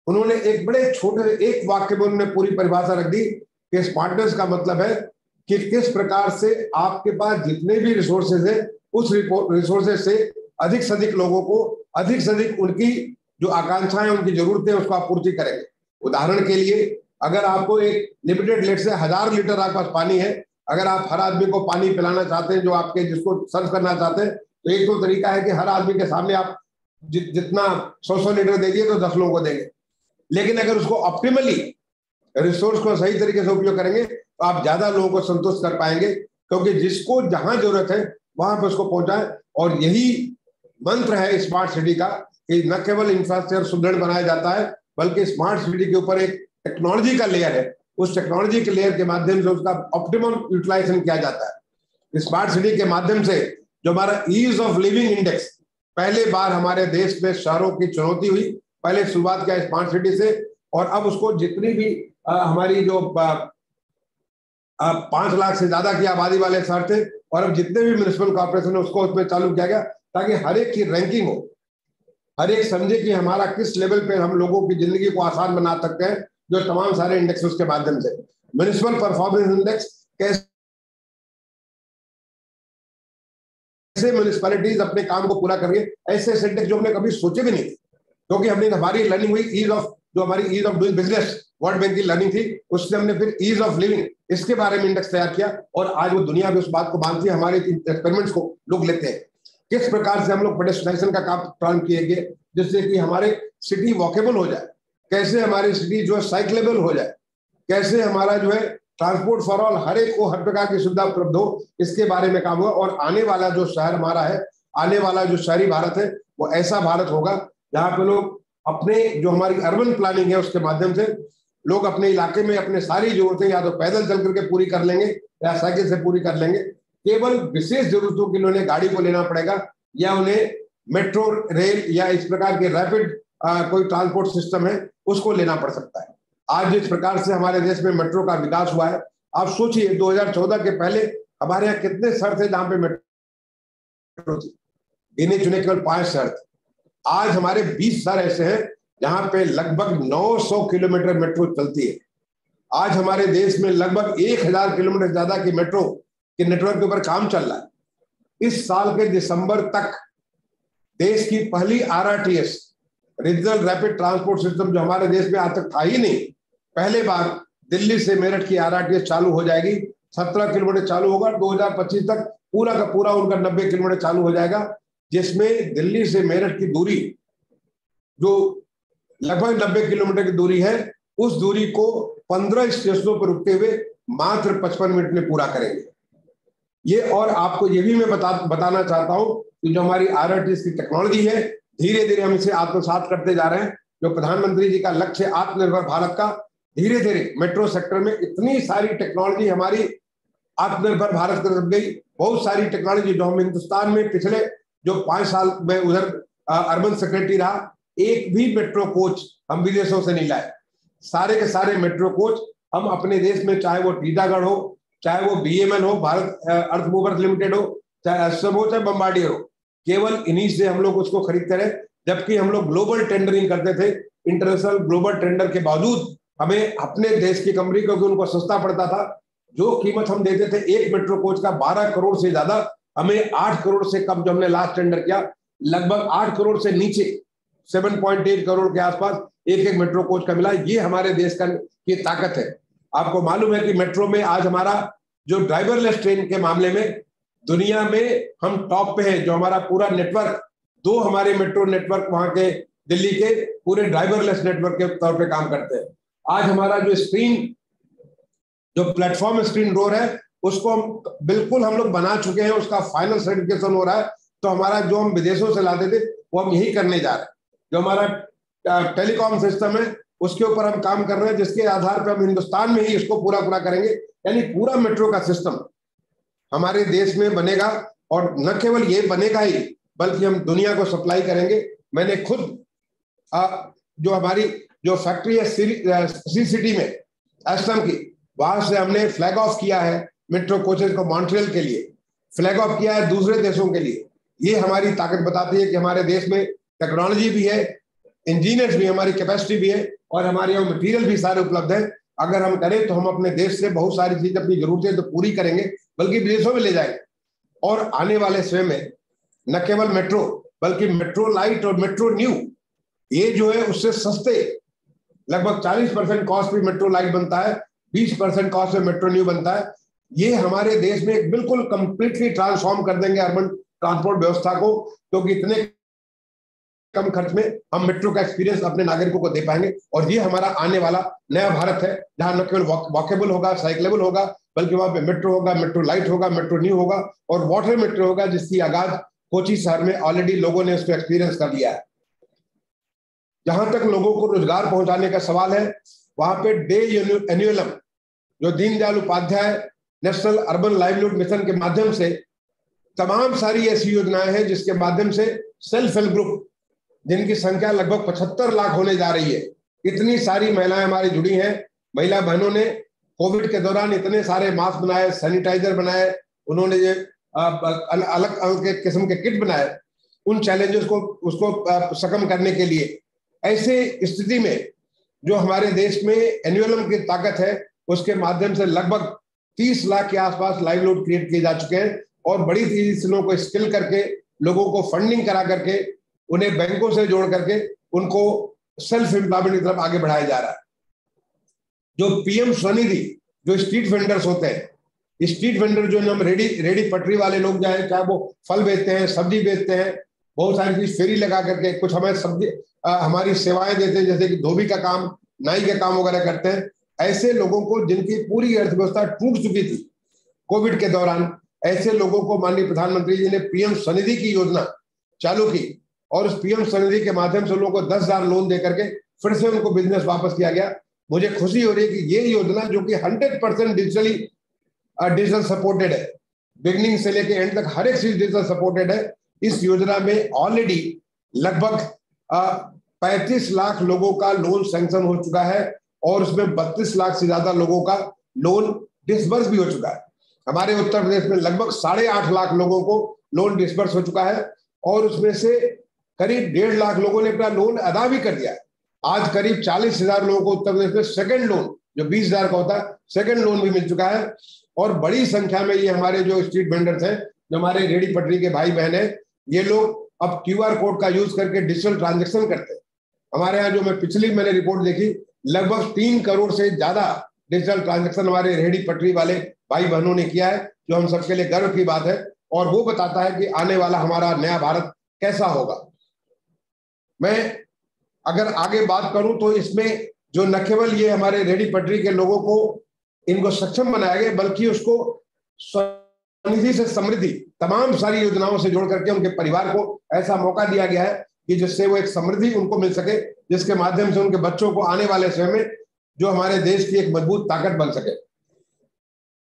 उन्होंने एक बड़े छोटे एक वाक्य में उन्होंने पूरी परिभाषा रख दी कि स्मार्टनेस का मतलब है कि किस प्रकार से आपके पास जितने भी रिसोर्सेज है, उस रिसोर्सेज से अधिक लोगों को अधिक से अधिक उनकी जो आकांक्षाएं, उनकी जरूरतें, उसको आप पूर्ति करेंगे। उदाहरण के लिए, अगर आपको एक लिमिटेड लेट से 1000 लीटर आपके पास पानी है, अगर आप हर आदमी को पानी पिलाना चाहते हैं, जो आपके जिसको सर्व करना चाहते हैं, तो एक तो तरीका है कि हर आदमी के सामने आप जितना 100 लीटर देंगे तो 10 लोगों को देंगे। लेकिन अगर उसको ऑप्टिमली रिसोर्स को सही तरीके से उपयोग करेंगे तो आप ज्यादा लोगों को संतुष्ट कर पाएंगे, क्योंकि जिसको जहां जरूरत है वहां पर उसको पहुंचाएं। और यही मंत्र है स्मार्ट सिटी का कि न केवल इंफ्रास्ट्रक्चर सुदृढ़ बनाया जाता है, बल्कि स्मार्ट सिटी के ऊपर एक टेक्नोलॉजी का लेयर है। उस टेक्नोलॉजी के लेयर के माध्यम से उसका ऑप्टिमम यूटिलाइजेशन किया जाता है। स्मार्ट सिटी के माध्यम से जो हमारा ईज ऑफ लिविंग इंडेक्स, पहले बार हमारे देश में शहरों की चुनौती हुई, पहले शुरुआत किया स्मार्ट सिटी से, और अब उसको जितनी भी हमारी जो 5 लाख से ज्यादा की आबादी वाले शहर थे, और अब जितने भी म्युनिसिपल कॉर्पोरेशन है उसको उसमें चालू किया गया, ताकि हर एक की रैंकिंग हो, हर एक समझे कि हमारा किस लेवल पे हम लोगों की जिंदगी को आसान बना सकते हैं। जो तमाम सारे इंडेक्स उसके माध्यम से, म्युनिसिपल परफॉर्मेंस इंडेक्स, कैसे म्युनिसिपैलिटीज अपने काम को पूरा करेंगे, ऐसे इंडेक्स जो हमने कभी सोचे भी नहीं थे, क्योंकि हमने हमारी लर्निंग हुई ईज ऑफ, जो हमारी ease of doing business World Bank की लर्निंग थी, उससे हमने फिर ईज ऑफ लिविंग इसके बारे में इंडेक्स तैयार किया। और आज वो दुनिया में उस बात को मानती है, हमारे एक्सपेरिमेंट्स को लोग लेते हैं। किस प्रकार से हम लोग पेडेस्ट्रियनाइजेशन का काम प्रारंभ किए गए, जिससे कि हमारे सिटी वॉकेबल हो जाए, कैसे हमारी सिटी जो है साइक्लेबल हो जाए, कैसे हमारा जो है ट्रांसपोर्ट फॉर ऑल, हर एक को हर प्रकार की सुविधा उपलब्ध हो, इसके बारे में काम हुआ। और आने वाला जो शहर हमारा है, आने वाला जो शहरी भारत है, वो ऐसा भारत होगा जहाँ पे लोग अपने जो हमारी अर्बन प्लानिंग है उसके माध्यम से लोग अपने इलाके में अपने सारी जरूरतें या तो पैदल चल करके पूरी कर लेंगे या साइकिल से पूरी कर लेंगे। केवल विशेष जरूरतों के लिए उन्हें गाड़ी को लेना पड़ेगा या उन्हें मेट्रो रेल या इस प्रकार के रैपिड कोई ट्रांसपोर्ट सिस्टम है उसको लेना पड़ सकता है। आज जिस प्रकार से हमारे देश में मेट्रो का विकास हुआ है, आप सोचिए 2014 के पहले हमारे यहाँ कितने शहर थे जहां पे मेट्रो थी, गिने चुने केवल 5 शहर थे। आज हमारे 20 शहर ऐसे हैं जहां पे लगभग 900 किलोमीटर मेट्रो चलती है। आज हमारे देश में लगभग 1000 किलोमीटर ज्यादा की मेट्रो के नेटवर्क के ऊपर काम चल रहा है। इस साल के दिसंबर तक देश की पहली RRTS, regional rapid transport system, जो हमारे देश में आज तक था ही नहीं, पहले बार दिल्ली से मेरठ की RRTS चालू हो जाएगी। 17 किलोमीटर चालू होगा, 2025 तक पूरा का पूरा उनका 90 किलोमीटर चालू हो जाएगा, जिसमें दिल्ली से मेरठ की दूरी जो लगभग 90 किलोमीटर की दूरी है, उस दूरी को 15 स्टेशनों पर रुकते हुए मात्र 55 मिनट में पूरा करेंगे। ये और आपको ये भी मैं बताना चाहता हूं कि जो हमारी RRTS की टेक्नोलॉजी है, धीरे धीरे हम इसे आत्मसात करते जा रहे हैं। जो प्रधानमंत्री जी का लक्ष्य आत्मनिर्भर भारत का, धीरे धीरे मेट्रो सेक्टर में इतनी सारी टेक्नोलॉजी हमारी आत्मनिर्भर भारत की तरफ गई। बहुत सारी टेक्नोलॉजी जो हम हिंदुस्तान में पिछले जो 5 साल में उधर अर्बन सेक्रेटरी रहा, एक भी मेट्रो कोच हम विदेशों से नहीं लाए। सारे के सारे मेट्रो कोच हम अपने देश में, चाहे वो टीटागढ़ हो, चाहे वो BML हो, भारत अर्थ मूवर्स लिमिटेड हो, चाहे एसएम हो, चाहे बम्बार्डियर हो, केवल इन्हीं से हम लोग उसको खरीदते रहे। जबकि हम लोग ग्लोबल टेंडरिंग करते थे, इंटरनेशनल ग्लोबल टेंडर के बावजूद हमें अपने देश की कंपनी, क्योंकि उनको सस्ता पड़ता था, जो कीमत हम देते थे एक मेट्रो कोच का 12 करोड़ से ज्यादा, हमें 8 करोड़ से कम, जो हमने लास्ट टेंडर किया, लगभग 8 करोड़ से नीचे 7.8 करोड़ के आसपास एक मेट्रो कोच का मिला। ये हमारे देश का की ताकत है। आपको मालूम है कि मेट्रो में आज हमारा जो ड्राइवरलेस ट्रेन के मामले में दुनिया में हम टॉप पे हैं। जो हमारा पूरा नेटवर्क, 2 हमारे मेट्रो नेटवर्क वहां के दिल्ली के पूरे ड्राइवरलेस नेटवर्क के तौर पे काम करते हैं। आज हमारा जो स्क्रीन, जो प्लेटफॉर्म स्क्रीन डोर है, उसको हम बिल्कुल हम लोग बना चुके हैं, उसका फाइनल सर्टिफिकेशन हो रहा है। तो हमारा जो हम विदेशों से लाते थे वो हम यही करने जा रहे हैं। जो हमारा टेलीकॉम सिस्टम है उसके ऊपर हम काम कर रहे हैं, जिसके आधार पर हम हिंदुस्तान में ही इसको पूरा करेंगे। यानी पूरा मेट्रो का सिस्टम हमारे देश में बनेगा, और न केवल ये बनेगा ही, बल्कि हम दुनिया को सप्लाई करेंगे। मैंने खुद जो हमारी जो फैक्ट्री है सी सिटी में एस्टम की, वहां से हमने फ्लैग ऑफ किया है मेट्रो कोचेस को, मॉन्ट्रियल के लिए फ्लैग ऑफ किया है, दूसरे देशों के लिए। ये हमारी ताकत बताती है कि हमारे देश में टेक्नोलॉजी भी है, इंजीनियर्स भी, हमारी कैपेसिटी भी है, और हमारे यहाँ मटेरियल भी सारे उपलब्ध है। अगर हम करें तो हम अपने देश से बहुत सारी चीज, अपनी जरूरतें तो पूरी करेंगे, बल्कि विदेशों में ले जाएंगे। और आने वाले समय में न केवल मेट्रो, बल्कि मेट्रो लाइट और मेट्रो न्यू, ये जो है उससे सस्ते, लगभग 40% कॉस्ट पे मेट्रो लाइट बनता है, 20% कॉस्ट में मेट्रो न्यू बनता है। ये हमारे देश में एक बिल्कुल कंप्लीटली ट्रांसफॉर्म कर देंगे अर्बन ट्रांसपोर्ट व्यवस्था को, क्योंकि इतने कम खर्च में हम मेट्रो का एक्सपीरियंस अपने नागरिकों को दे पाएंगे। और ये हमारा आने वाला नया भारत है, जहां न केवल वॉकेबल होगा, साइक्लेबल होगा, बल्कि वहां पे मेट्रो होगा, मेट्रो लाइट होगा, मेट्रो न्यू होगा, और वाटर मेट्रो होगा, जिसकी आगाज कोची शहर में ऑलरेडी लोगों ने उसको एक्सपीरियंस कर लिया है। जहां तक लोगों को रोजगार पहुंचाने का सवाल है, वहां पे डे एन्युअलम, जो Deendayal Upadhyay national urban livelihood mission के माध्यम से तमाम सारी ऐसी योजनाएं हैं, जिसके माध्यम से सेल्फ हेल्प ग्रुप, जिनकी संख्या लगभग 75 लाख होने जा रही है, इतनी सारी महिलाएं हमारी जुड़ी हैं। महिला बहनों ने कोविड के दौरान इतने सारे मास्क बनाए, सैनिटाइजर बनाए, उन्होंने ये अलग अलग किस्म के किट बनाए, उन चैलेंजेस को उसको सकम करने के लिए। ऐसे स्थिति में जो हमारे देश में एन्युअलम की ताकत है, उसके माध्यम से लगभग 30 लाख के आसपास लाइवलीहुड क्रिएट किए जा चुके हैं, और बड़ी तेजी से लोगों को स्किल करके, लोगों को फंडिंग करा करके, उन्हें बैंकों से जोड़ करके उनको सेल्फ एम्प्लॉयमेंट की तरफ आगे बढ़ाया जा रहा है। जो PM स्वनिधि, जो स्ट्रीट वेंडर्स होते हैं, स्ट्रीट वेंडर जो हम रेडी पटरी वाले लोग, चाहे वो फल बेचते हैं, सब्जी बेचते हैं, बहुत सारी चीज फेरी लगा करके, कुछ हमें सब्जी हमारी सेवाएं देते हैं, जैसे कि धोबी का काम, नाई का काम वगैरह करते हैं। ऐसे लोगों को जिनकी पूरी अर्थव्यवस्था टूट चुकी थी कोविड के दौरान, ऐसे लोगों को माननीय प्रधानमंत्री जी ने पीएम स्वनिधि की योजना चालू की, और उस पीएम स्वनिधि के माध्यम से लोगों को 10,000 लोन दे करके फिर से उनको बिजनेस वापस किया गया। मुझे खुशी हो रही है कि ये योजना जो कि 100% डिजिटल सपोर्टेड है, बिगनिंग से लेके एंड तक हर एक चीज डिजिटल सपोर्टेड है। इस योजना में ऑलरेडी लगभग 35 लाख लोगों का लोन सैंक्शन हो चुका है, और उसमें 32 लाख से ज्यादा लोगों का लोन डिसबर्स भी हो चुका है। हमारे उत्तर प्रदेश में लगभग 8.5 लाख लोगों को लोन डिसबर्स हो चुका है, और उसमें से करीब 1.5 लाख लोगों ने अपना लोन अदा भी कर दिया है। आज करीब 40,000 लोगों को उत्तर प्रदेश में सेकंड लोन, जो 20,000 का होता है, सेकंड लोन भी मिल चुका है। और बड़ी संख्या में ये हमारे जो स्ट्रीट वेंडर्स हैं, जो हमारे रेडी पटरी के भाई बहन हैं, ये लोग अब QR कोड का यूज करके डिजिटल ट्रांजेक्शन करते हैं। हमारे यहाँ जो मैंने रिपोर्ट देखी, लगभग 3 करोड़ से ज्यादा डिजिटल ट्रांजेक्शन हमारे रेहड़ी पटरी वाले भाई बहनों ने किया है, जो हम सबके लिए गर्व की बात है, और वो बताता है कि आने वाला हमारा नया भारत कैसा होगा। मैं अगर आगे बात करूं तो इसमें जो न केवल ये हमारे रेहड़ी पटरी के लोगों को इनको सक्षम बनाया गया, बल्कि उसको स्वनिधि से समृद्धि तमाम सारी योजनाओं से जोड़ करके उनके परिवार को ऐसा मौका दिया गया है कि जिससे वो एक समृद्धि उनको मिल सके, जिसके माध्यम से उनके बच्चों को आने वाले समय में जो हमारे देश की एक मजबूत ताकत बन सके।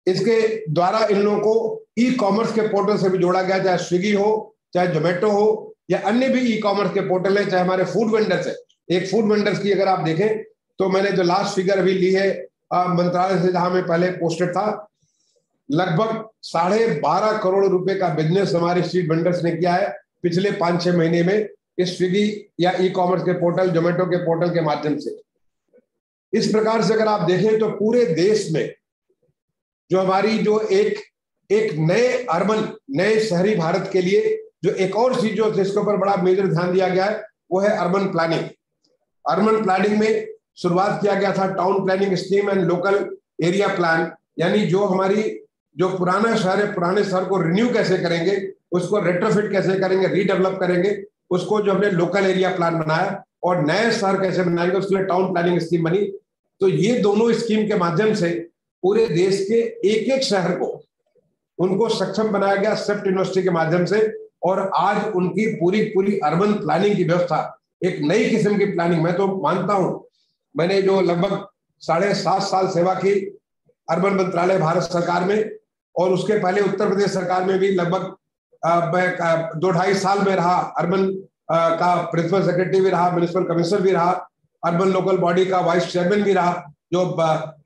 इसके द्वारा इन लोगों को ई-कॉमर्स के पोर्टल से भी जोड़ा गया, चाहे स्विगी हो, चाहे जोमेटो हो, या अन्य भी ई-कॉमर्स के पोर्टल है, चाहे हमारे फूड वेंडर्स है। एक फूड वेंडर्स की अगर आप देखें तो मैंने जो लास्ट फिगर अभी ली है मंत्रालय से, जहां मैं पहले पोस्टेड था, लगभग 12.5 करोड़ रुपए का बिजनेस हमारे स्ट्रीट वेंडर्स ने किया है पिछले 5-6 महीने में, इस स्विगी या ई-कॉमर्स के पोर्टल, जोमेटो के पोर्टल के माध्यम से। इस प्रकार से अगर आप देखें तो पूरे देश में जो हमारी जो एक नए अर्बन, नए शहरी भारत के लिए जो एक और चीज जो जिसके ऊपर बड़ा मेजर ध्यान दिया गया है, वो है अर्बन प्लानिंग। अर्बन प्लानिंग में शुरुआत किया गया था town planning scheme and local area plan, यानी जो हमारी जो पुराना शहर है, पुराने शहर को रिन्यू कैसे करेंगे, उसको रेट्रोफिट कैसे करेंगे, रीडेवलप करेंगे, उसको जो हमने लोकल एरिया प्लान बनाया, और नए शहर कैसे बनाएंगे, उसके लिए टाउन प्लानिंग स्कीम बनी। तो ये दोनों स्कीम के माध्यम से पूरे देश के एक एक शहर को उनको सक्षम बनाया गया सेफ्ट यूनिवर्सिटी के माध्यम से, और आज उनकी पूरी अर्बन प्लानिंग की व्यवस्था, एक नई किस्म की प्लानिंग, मैं तो मानता हूं, मैंने जो लगभग 7.5 साल सेवा की अर्बन मंत्रालय भारत सरकार में, और उसके पहले उत्तर प्रदेश सरकार में भी लगभग 2-2.5 साल में रहा, अर्बन का प्रिंसिपल सेक्रेटरी भी रहा, म्युनिसिपल कमिश्नर भी रहा, अर्बन लोकल बॉडी का वाइस चेयरमैन भी रहा, जो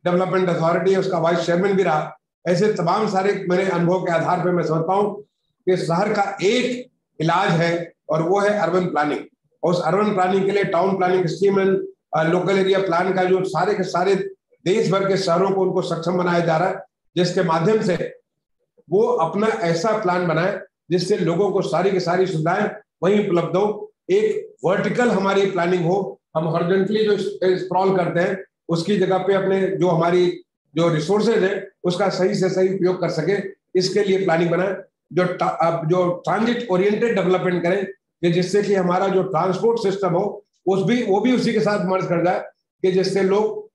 डेवलपमेंट अथॉरिटी है उसका वाइस चेयरमैन भी रहा। ऐसे तमाम सारे मेरे अनुभव के आधार पर मैं समझता हूँ कि शहर का एक इलाज है, और वो है अर्बन प्लानिंग। और उस अर्बन प्लानिंग के लिए town planning scheme and local area plan का जो सारे के सारे देश भर के शहरों को उनको सक्षम बनाया जा रहा है, जिसके माध्यम से वो अपना ऐसा प्लान बनाए जिससे लोगों को सारी की सारी सुविधाएं वहीं उपलब्ध हो। एक वर्टिकल हमारी प्लानिंग हो, हम हॉरिजॉन्टली जो स्क्रॉल करते हैं उसकी जगह पे अपने जो हमारी जो रिसोर्सेज है उसका सही से सही उपयोग कर सके, इसके लिए प्लानिंग बनाए। जो ट्रांजिट ओरिएंटेड डेवलपमेंट करें कि जिससे कि हमारा जो ट्रांसपोर्ट सिस्टम हो वो भी उसी के साथ मर्ज कर जाए, कि जिससे लोग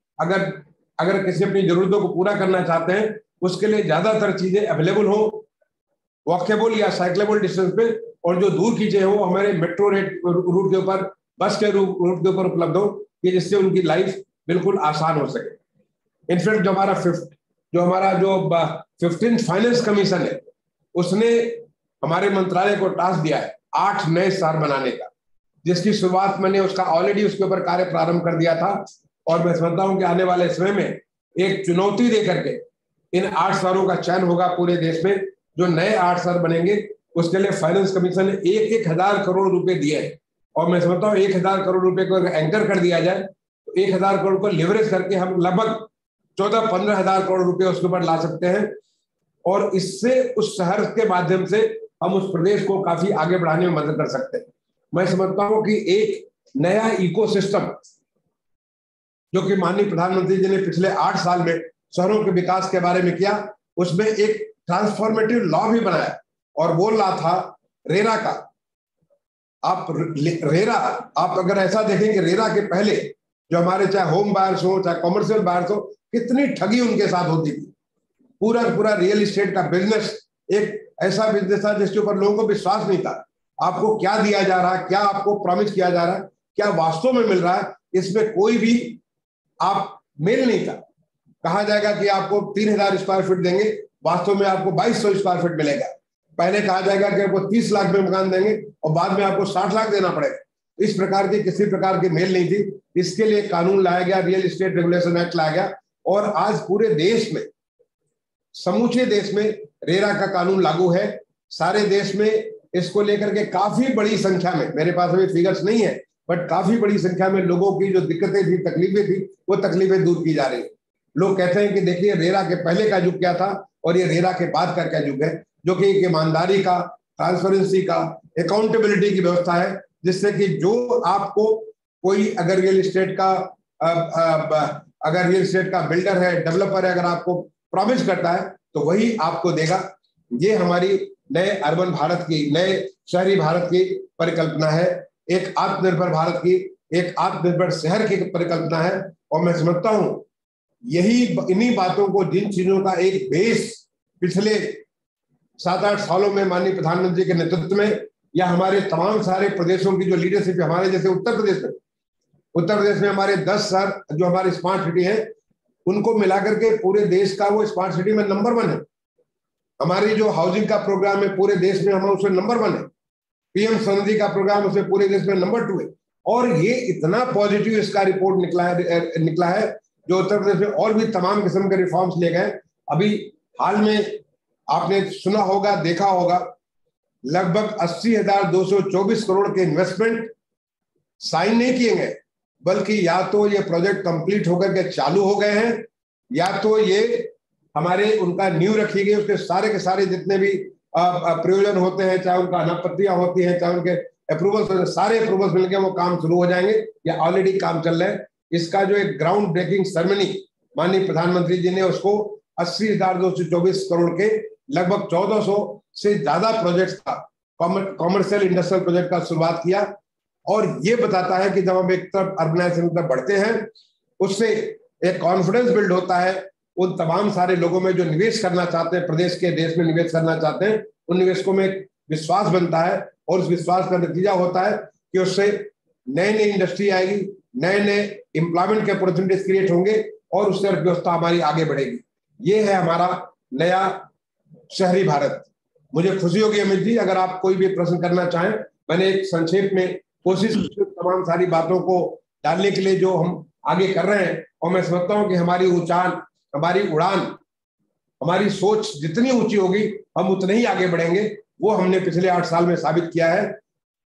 अगर किसी अपनी जरूरतों को पूरा करना चाहते हैं उसके लिए ज्यादातर चीजें अवेलेबल हो, वॉकेबल या साइक्लेबल डिस्टेंस पे, और जो दूर की चीजें हो हमारे मेट्रो रूट के ऊपर, बस के रूट के ऊपर उपलब्ध हो, कि जिससे उनकी लाइफ बिल्कुल आसान हो सके। इनफैक्ट जो हमारा 15th फाइनेंस कमीशन है, उसने हमारे मंत्रालय को टास्क दिया है 8 नए शहर बनाने का, जिसकी शुरुआत मैंने उसका ऑलरेडी उसके ऊपर कार्य प्रारंभ कर दिया था। और मैं समझता हूं कि आने वाले समय में एक चुनौती दे करके इन 8 शहरों का चयन होगा पूरे देश में। जो नए 8 शहर बनेंगे उसके लिए फाइनेंस कमीशन ने 1,000 करोड़ रुपए दिए हैं, और मैं समझता हूँ 1,000 करोड़ रुपए को एंकर कर दिया जाए तो 1,000 करोड़ को लेवरेज करके हम लगभग 14-15 हजार करोड़ रुपए उसके ऊपर ला सकते हैं, और इससे उस शहर के माध्यम से हम उस प्रदेश को काफी आगे बढ़ाने में मदद कर सकते हैं। मैं समझता हूं कि एक नया इकोसिस्टम जो कि माननीय प्रधानमंत्री जी ने पिछले 8 साल में शहरों के विकास के बारे में किया, उसमें एक ट्रांसफॉर्मेटिव लॉ भी बनाया, और वो लॉ था रेरा का, आप रेरा, आप अगर ऐसा देखेंगे रेरा के पहले जो हमारे चाहे होम बायर्स हो चाहे कॉमर्शियल बायर्स हो, कितनी ठगी उनके साथ होती थी। पूरा पूरा रियल एस्टेट का बिजनेस एक ऐसा बिजनेस था जिसके ऊपर लोगों को विश्वास नहीं था। आपको क्या दिया जा रहा है, क्या आपको प्रॉमिस किया जा रहा है, क्या वास्तव में मिल रहा है, इसमें कोई भी आप मेल नहीं था। कहा जाएगा कि आपको 3000 स्क्वायर फीट देंगे, वास्तव में आपको 2200 स्क्वायर फीट मिलेगा। पहले कहा जाएगा कि आपको 30 लाख में मकान देंगे और बाद में आपको 60 लाख देना पड़ेगा। इस प्रकार की किसी प्रकार की मेल नहीं थी। इसके लिए कानून लाया गया, रियल एस्टेट रेगुलेशन एक्ट लाया गया, और आज पूरे देश में, समूचे देश में रेरा का कानून लागू है। सारे देश में इसको लेकर के काफी बड़ी संख्या में, मेरे पास अभी फिगर्स नहीं है, बट काफी बड़ी संख्या में लोगों की जो दिक्कतें थी, तकलीफें थी, वो तकलीफें दूर की जा रही है। लोग कहते हैं कि देखिए रेरा के पहले का युग क्या था और ये रेरा के बाद का क्या युग है, जो कि ईमानदारी का, ट्रांसपेरेंसी का, अकाउंटेबिलिटी की व्यवस्था है, जिससे कि जो आपको कोई अगर रियल एस्टेट का बिल्डर है, डेवलपर है, अगर आपको प्रॉमिस करता है तो वही आपको देगा। ये हमारी नए अर्बन भारत की, नए शहरी भारत की परिकल्पना है, एक आत्मनिर्भर भारत की, एक आत्मनिर्भर शहर की परिकल्पना है। और मैं समझता हूं यही, इन्हीं बातों को, जिन चीजों का एक बेस पिछले 7-8 सालों में माननीय प्रधानमंत्री के नेतृत्व में, या हमारे तमाम सारे प्रदेशों की जो लीडरशिप है, हमारे जैसे उत्तर प्रदेश में हमारे 10 शहर जो हमारे स्मार्ट सिटी है, उनको मिलाकर के पूरे देश का वो स्मार्ट सिटी में नंबर 1 है। हमारी जो हाउसिंग का प्रोग्राम है पूरे देश में, हम उसमें नंबर 1 है। पीएम स्वनिधि का प्रोग्राम उसमें पूरे देश में नंबर 2 है। और ये इतना पॉजिटिव इसका रिपोर्ट निकला है जो उत्तर प्रदेश में और भी तमाम किस्म के रिफॉर्म्स लिए गए। अभी हाल में आपने सुना होगा, देखा होगा, लगभग 80,224 करोड़ के इन्वेस्टमेंट साइन नहीं किए गए, बल्कि या तो ये प्रोजेक्ट कंप्लीट होकर के चालू हो गए हैं, या तो ये हमारे उनका नींव रखी गई, उसके सारे के सारे जितने भी प्रयोजन होते हैं, चाहे उनका अनापत्तियां होती हैं, चाहे उनके अप्रूवल्स होते हैं, सारे अप्रूवल्स मिलकर वो काम शुरू हो जाएंगे या ऑलरेडी काम चल रहे हैं। इसका जो एक ग्राउंड ब्रेकिंग सेरेमनी माननीय प्रधानमंत्री जी ने उसको 80,224 करोड़ के लगभग 1400 से ज्यादा प्रोजेक्ट्स का, कॉमर्शियल इंडस्ट्रियल प्रोजेक्ट का शुरुआत किया। और ये बताता है कि जब हम एक तरफ अर्बनाइजेशन की तरफ बढ़ते हैं, उससे एक कॉन्फिडेंस बिल्ड होता है उन तमाम सारे लोगों में जो निवेश करना चाहते हैं, प्रदेश के देश में निवेश करना चाहते हैं, उन निवेशकों में एक विश्वास बनता है। और उस विश्वास का नतीजा होता है कि उससे नई नई इंडस्ट्री आएगी, नए नए एम्प्लॉयमेंट के अपॉर्चुनिटीज क्रिएट होंगे और उससे अर्थव्यवस्था हमारी आगे बढ़ेगी। ये है हमारा नया शहरी भारत। मुझे खुशी होगी अमित जी, अगर आप कोई भी प्रश्न करना चाहें। मैंने एक संक्षेप में कोशिश की तमाम सारी बातों को डालने के लिए जो हम आगे कर रहे हैं, और मैं समझता हूं कि हमारी हमारी उड़ान, हमारी सोच जितनी ऊंची होगी, हम उतने ही आगे बढ़ेंगे। वो हमने पिछले 8 साल में साबित किया है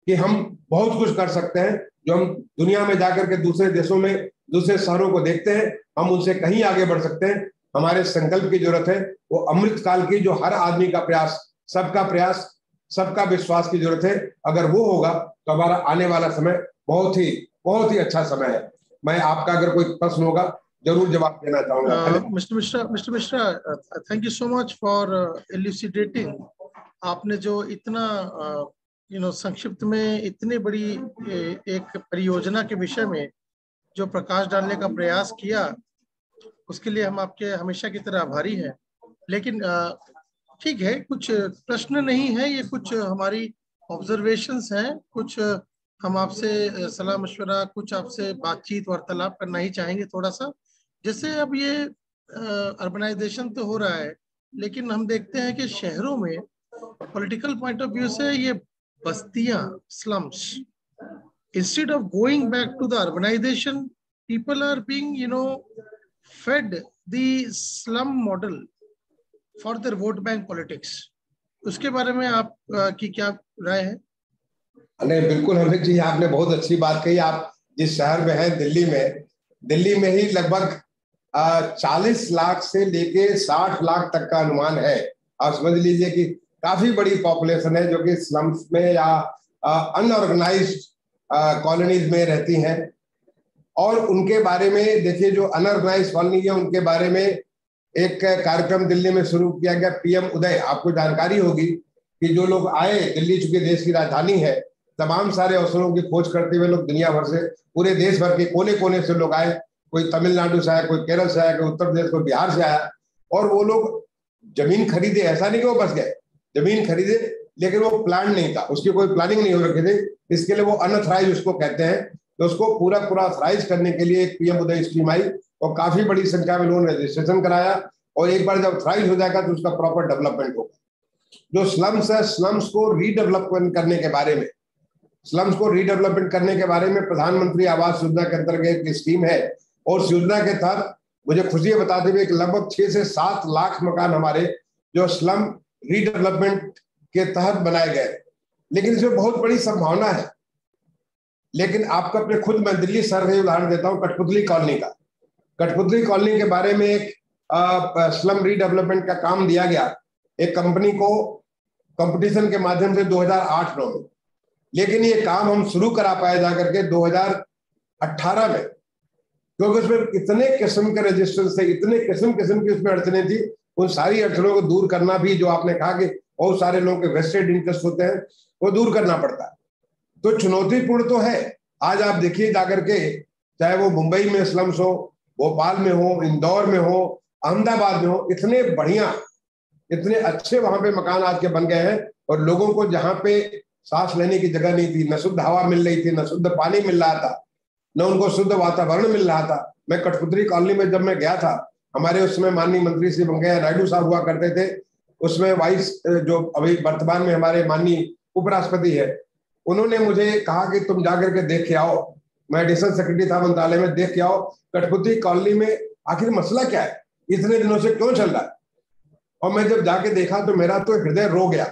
कि हम बहुत कुछ कर सकते हैं। जो हम दुनिया में जाकर के दूसरे देशों में, दूसरे शहरों को देखते हैं, हम उनसे कहीं आगे बढ़ सकते हैं। हमारे संकल्प की जरूरत है, वो अमृत काल की जो हर आदमी का प्रयास, सबका विश्वास की जरूरत है। अगर वो होगा तो हमारा आने वाला समय बहुत ही अच्छा समय है। मैं आपका अगर कोई प्रश्न होगा जरूर जवाब देना चाहूंगा। Mister Mishra, thank you so much for elucidating. आपने जो इतना संक्षिप्त में इतनी बड़ी एक परियोजना के विषय में जो प्रकाश डालने का प्रयास किया, उसके लिए हम आपके हमेशा की तरह आभारी हैं। लेकिन ठीक है, कुछ प्रश्न नहीं है, ये कुछ हमारी ऑब्जर्वेशंस हैं, कुछ हम आपसे सलाह मशवरा, कुछ आपसे बातचीत वार्तालाप करना ही चाहेंगे थोड़ा सा। जैसे अब ये अर्बनाइजेशन तो हो रहा है, लेकिन हम देखते हैं कि शहरों में पॉलिटिकल पॉइंट ऑफ व्यू से ये बस्तियां, slums, instead of going back to the urbanization, people are being fed the slum model for their vote bank politics. उसके बारे में आप की क्या राय है? नहीं, बिल्कुल अमित जी, आपने बहुत अच्छी बात कही। आप जिस शहर में हैं, दिल्ली में ही लगभग 40 लाख से लेके 60 लाख तक का अनुमान है। आप समझ लीजिए कि काफी बड़ी पॉपुलेशन है जो कि स्लम्स में या अनऑर्गेनाइज्ड कॉलोनीज में रहती हैं। और उनके बारे में देखिए, जो अनऑर्गेनाइज्ड कॉलोनी है उनके बारे में एक कार्यक्रम दिल्ली में शुरू किया गया, पीएम उदय। आपको जानकारी होगी कि जो लोग आए, दिल्ली चूंकि देश की राजधानी है, तमाम सारे अवसरों की खोज करते हुए लोग दुनिया भर से, पूरे देश भर के कोने कोने से लोग आए। कोई तमिलनाडु से आया, कोई केरल से आया, कोई उत्तर प्रदेश, कोई बिहार से आया। और वो लोग जमीन खरीदे, ऐसा नहीं कि वो बस गए, जमीन खरीदे, लेकिन वो प्लान नहीं था, उसकी कोई प्लानिंग नहीं हो रखी थी। इसके लिए वो अनऑथराइज उसको कहते हैं। तो उसको पूरा ऑथराइज करने के लिए एक पीएम उदय स्कीम आई और काफी बड़ी संख्या में लोगों ने रजिस्ट्रेशन कराया। और एक बार जब ऑथराइज हो जाएगा तो उसका प्रॉपर डेवलपमेंट होगा। जो स्लम्स है, स्लम्स को रीडेवलपमेंट करने के बारे में, स्लम्स को रीडेवलपमेंट करने के बारे में प्रधानमंत्री आवास योजना के अंतर्गत एक स्कीम है। और उस योजना के तहत मुझे खुशी है बताते हुए लगभग 6 से 7 लाख मकान हमारे जो स्लम रीडेवलपमेंट के तहत बनाए गए। लेकिन इसमें बहुत बड़ी संभावना है। लेकिन आपको अपने खुद, मैं दिल्ली शहर से उदाहरण देता हूं, कठपुतली कॉलोनी का। कठपुतली कॉलोनी के बारे में एक स्लम रीडेवलपमेंट का काम दिया गया एक कंपनी को कंपटीशन के माध्यम से 2008-9 में। लेकिन ये काम हम शुरू करा पाए जाकर के 2018 में, क्योंकि उसमें इतने किस्म के रजिस्ट्रेशन से, इतने किस्म की उसमें अड़चने थी। उन सारी अड़चनों को दूर करना भी, जो आपने कहा कि बहुत सारे लोगों के वेस्टेड इंटरेस्ट होते हैं, वो दूर करना पड़ता है। तो चुनौतीपूर्ण तो है। आज आप देखिए जाकर के, चाहे वो मुंबई में स्लम्स हो, भोपाल में हो, इंदौर में हो, अहमदाबाद में हो, इतने बढ़िया, इतने अच्छे वहां पे मकान आज के बन गए हैं। और लोगों को जहां पे सांस लेने की जगह नहीं थी, न शुद्ध हवा मिल रही थी, न शुद्ध पानी मिल रहा था, न उनको शुद्ध वातावरण मिल रहा था। मैं कठपुतली कॉलोनी में जब मैं गया था, हमारे उसमें माननीय मंत्री श्री वेंकैया नायडू साहब हुआ करते थे। उसमें वाइस, जो अभी वर्तमान में हमारे माननीय उपराष्ट्रपति है, उन्होंने मुझे कहा कि तुम जाकर के देख के आओ। मैं एडिशनल सेक्रेटरी था मंत्रालय में, देख के आओ कठपुतली कॉलोनी में आखिर मसला क्या है, इतने दिनों से क्यों चल रहा है। और मैं जब जाके देखा तो मेरा तो हृदय रो गया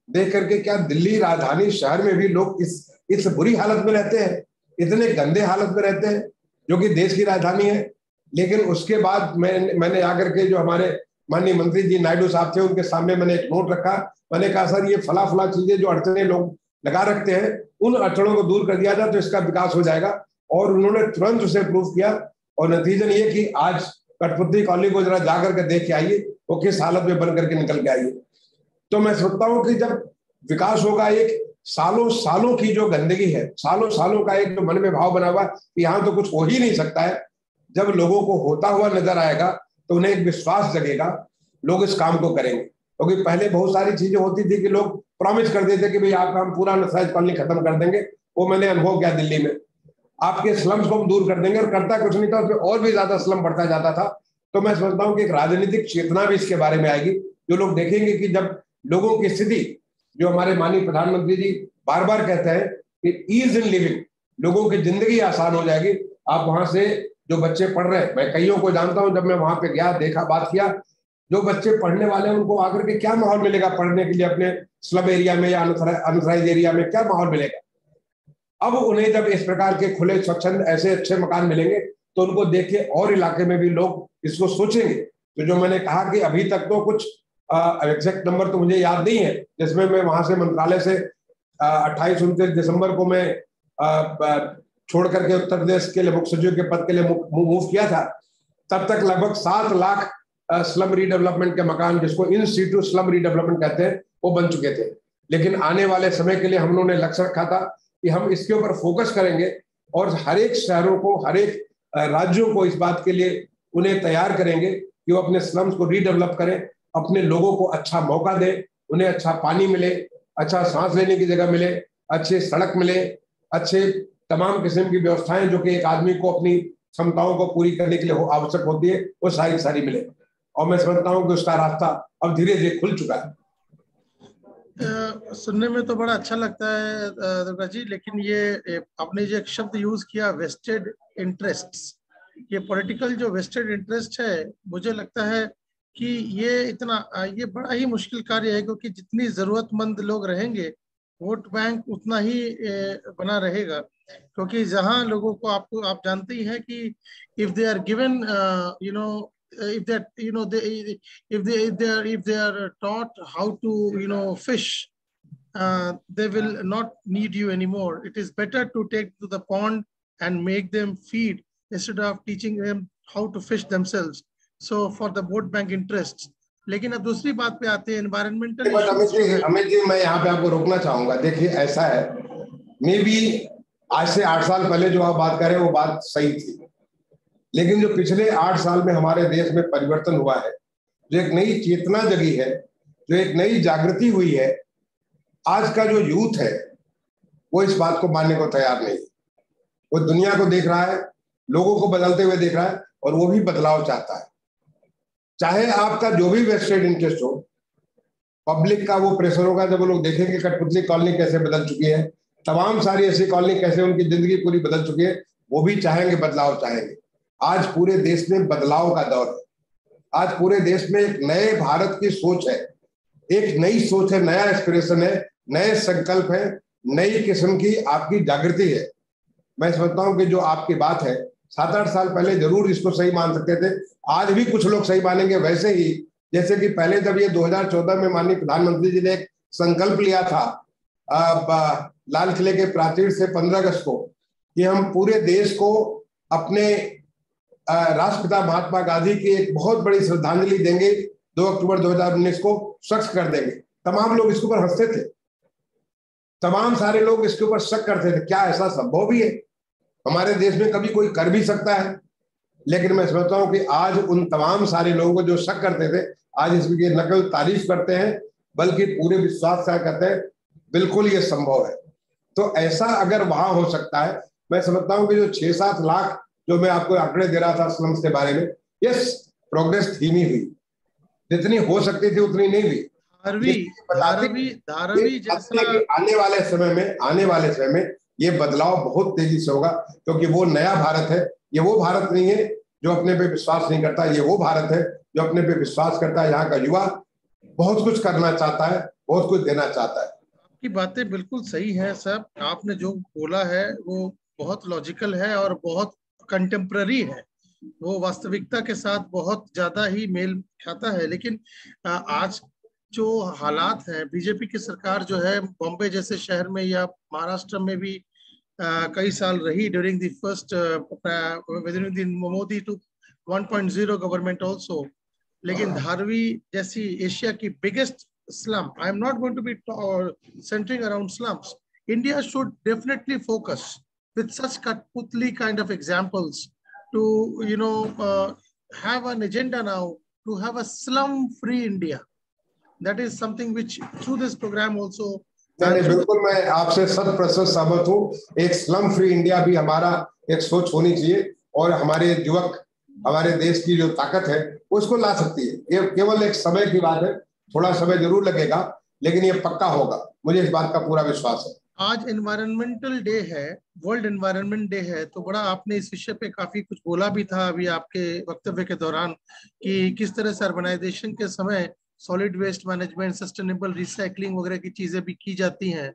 देख करके। क्या दिल्ली राजधानी शहर में भी लोग इस बुरी हालत में रहते हैं, इतने गंदे हालत में रहते हैं, जो कि देश की राजधानी है। लेकिन उसके बाद मैंने आकर के, जो हमारे माननीय मंत्री जी नायडू साहब थे, उनके सामने मैंने एक नोट रखा। मैंने कहा सर, ये फला चीजें जो अड़चने लोग लगा रखते हैं, उन अड़चनों को दूर कर दिया जाए तो इसका विकास हो जाएगा। और उन्होंने तुरंत उसे अप्रूव किया। और नतीजन ये कि आज कठपुतली कॉलोनी को जरा जाकर के देख के आइए, वो किस हालत में बन करके निकल के आइए। तो मैं सोचता हूँ कि जब विकास होगा, एक सालों सालों की जो गंदगी है, सालों सालों का एक जो मन में भाव बना हुआ कि यहाँ तो कुछ हो ही नहीं सकता है, जब लोगों को होता हुआ नजर आएगा तो उन्हें एक विश्वास जगेगा, लोग इस काम को करेंगे। क्योंकि पहले बहुत सारी चीजें होती थी कि लोग प्रॉमिस कर देते कि भाई आपका हम पूरा नशाज कॉलोनी खत्म कर देंगे। वो मैंने अनुभव किया दिल्ली में, आपके स्लम्स को हम दूर कर देंगे, और करता कुछ नहीं था, उसमें और भी ज्यादा स्लम बढ़ता जाता था। तो मैं समझता हूँ कि एक राजनीतिक चेतना भी इसके बारे में आएगी, जो लोग देखेंगे कि जब लोगों की स्थिति, जो हमारे माननीय प्रधानमंत्री जी बार बार कहते हैं कि ईज इन लिविंग, लोगों की जिंदगी आसान हो जाएगी। आप वहां से जो बच्चे पढ़ रहे हैं, मैं कईयों को जानता हूं, जब मैं वहां पे गया, देखा, बात किया, जो बच्चे पढ़ने वाले हैं उनको आकर के क्या माहौल मिलेगा पढ़ने के लिए, अपने स्लम एरिया में या अनथराइज एरिया में क्या माहौल मिलेगा। अब उन्हें जब इस प्रकार के खुले स्वच्छंद ऐसे अच्छे मकान मिलेंगे तो उनको देख के और इलाके में भी लोग इसको सोचेंगे। तो जो मैंने कहा कि अभी तक तो कुछ एग्जैक्ट नंबर तो मुझे याद नहीं है, जिसमें मैं वहां से मंत्रालय से 28-29 दिसंबर को मैं छोड़ करके उत्तर प्रदेश के लिए मुख्य सचिव के पद के लिए मूव किया था, तब तक लगभग 7 लाख स्लम रीडेवलपमेंट के मकान, जिसको इन सीटू स्लम रीडेवलपमेंट कहते हैं, वो बन चुके थे। लेकिन आने वाले समय के लिए हम लोगों ने लक्ष्य रखा था कि हम इसके ऊपर फोकस करेंगे और हर एक शहरों को, हर एक राज्यों को इस बात के लिए उन्हें तैयार करेंगे कि वो अपने स्लम्स को रीडेवलप करें, अपने लोगों को अच्छा मौका दें, उन्हें अच्छा पानी मिले, अच्छा सांस लेने की जगह मिले, अच्छे सड़क मिले, अच्छे तमाम किस्म की व्यवस्थाएं जो कि एक आदमी को अपनी क्षमताओं को पूरी करने के लिए आवश्यक होती है, वो सारी मिले। और मैं समझता हूँ कि उसका रास्ता अब धीरे धीरे खुल चुका है। सुनने में तो बड़ा अच्छा लगता है दुर्गा जी, लेकिन ये आपने जो एक शब्द यूज किया, वेस्टेड इंटरेस्ट्स, ये पॉलिटिकल जो वेस्टेड इंटरेस्ट है, मुझे लगता है कि ये बड़ा ही मुश्किल कार्य है, क्योंकि जितनी जरूरतमंद लोग रहेंगे, वोट बैंक उतना ही बना रहेगा। क्योंकि जहां लोगों को, आप जानते ही हैं कि if they are given if that if they are taught how to fish, they will not need you anymore. It is better to take to the pond and make them feed instead of teaching them how to fish themselves. So for the vote bank interests. लेकिन अब दूसरी बात पे आते हैं, environmental. Amit ji, मैं यहाँ पे आपको रोकना चाहूंगा। देखिए ऐसा है मे बी आज से 8 साल पहले जो आप बात कर रहे हैं वो बात सही थी, लेकिन जो पिछले 8 साल में हमारे देश में परिवर्तन हुआ है, जो एक नई चेतना जगी है, जो एक नई जागृति हुई है, आज का जो यूथ है वो इस बात को मानने को तैयार नहीं। वो दुनिया को देख रहा है, लोगों को बदलते हुए देख रहा है, और वो भी बदलाव चाहता है। चाहे आपका जो भी वेस्टेड इंटरेस्ट हो, पब्लिक का वो प्रेशर होगा जब वो लोग देखेंगे कठपुतली कॉलोनी कैसे बदल चुकी है, तमाम सारी ऐसी कॉलोनी कैसे उनकी जिंदगी पूरी बदल चुकी है, वो भी चाहेंगे, बदलाव चाहेंगे। आज पूरे देश में बदलाव का दौर है। आज पूरे देश में एक नए भारत की सोच है, एक नई सोच है, नया एस्पिरेशन है, नए संकल्प है, नई किस्म की आपकी जागृति है। मैं समझता हूं कि जो आपकी बात है 7-8 साल पहले जरूर इसको सही मान सकते थे, आज भी कुछ लोग सही मानेंगे। वैसे ही जैसे कि पहले जब ये 2014 में माननीय प्रधानमंत्री जी ने एक संकल्प लिया था लाल किले के प्राचीर से 15 अगस्त को, कि हम पूरे देश को अपने राष्ट्रपिता महात्मा गांधी की एक बहुत बड़ी श्रद्धांजलि देंगे, 2 अक्टूबर 2019 को स्वच्छ कर देंगे। तमाम लोग इसके ऊपर हंसते थे, तमाम सारे लोग इसके ऊपर शक करते थे, क्या ऐसा संभव भी है? हमारे देश में कभी कोई कर भी सकता है? लेकिन मैं समझता हूं कि आज उन तमाम सारे लोगों को जो शक करते थे, आज इसकी नकल तारीफ करते हैं, बल्कि पूरे विश्वास से कहते हैं बिल्कुल ये संभव है। तो ऐसा अगर वहां हो सकता है, मैं समझता हूं कि जो 6-7 लाख जो मैं आपको आंकड़े दे रहा था स्लम्स के बारे में, यस प्रोग्रेस धीमी हुई, जितनी हो सकती थी उतनी नहीं हुई। धारावी जैसा आने वाले समय में ये बदलाव बहुत तेजी से होगा, क्योंकि वो नया भारत है। ये वो भारत नहीं है जो अपने पे विश्वास नहीं करता, ये वो भारत है जो अपने पे विश्वास करता है। यहाँ का युवा बहुत कुछ करना चाहता है, बहुत कुछ देना चाहता है। आपकी बातें बिल्कुल सही है सर, आपने जो बोला है वो बहुत लॉजिकल है और बहुत कंटेम्प्ररी है, वो वास्तविकता के साथ बहुत ज्यादा ही मेल खाता है। लेकिन आज जो हालात है, बीजेपी की सरकार जो है बॉम्बे जैसे शहर में या महाराष्ट्र में भी कई साल रही during the first Modi 1.0 government also, लेकिन धारवी जैसी एशिया की biggest slum, I am not going to be centering around slums. India should definitely focus with such Katputli kind of examples to, have an agenda now to have a slum-free India. That is something which through this program also. बिल्कुल मैं आपसे 100% सहमत हूँ। एक slum free India भी हमारा एक सोच होनी चाहिए, और हमारे युवक, हमारे देश की जो ताकत है उसको ला सकती है। ये केवल एक समय की बात है, थोड़ा समय जरूर लगेगा, लेकिन ये पक्का होगा, मुझे इस बात का पूरा विश्वास है। आज एनवायरमेंटल डे है, वर्ल्ड एनवायरनमेंट डे है, तो बड़ा आपने इस विषय पे काफी कुछ बोला भी था अभी आपके वक्तव्य के दौरान, कि किस तरह से अर्बनाइजेशन के समय solid waste management, sustainable recycling वगैरह की चीजें भी की जाती हैं।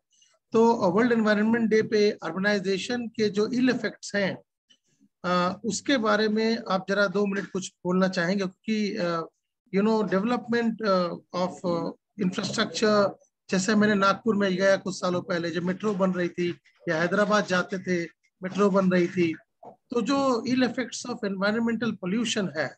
तो वर्ल्ड एनवायरनमेंट डे पे अर्बनाइजेशन के जो इल इफेक्ट्स हैं उसके बारे में आप जरा 2 मिनट कुछ बोलना चाहेंगे? क्योंकि डेवलपमेंट ऑफ इंफ्रास्ट्रक्चर, जैसे मैंने नागपुर में गया कुछ सालों पहले जब मेट्रो बन रही थी, या हैदराबाद जाते थे मेट्रो बन रही थी, तो जो ill effects of environmental pollution है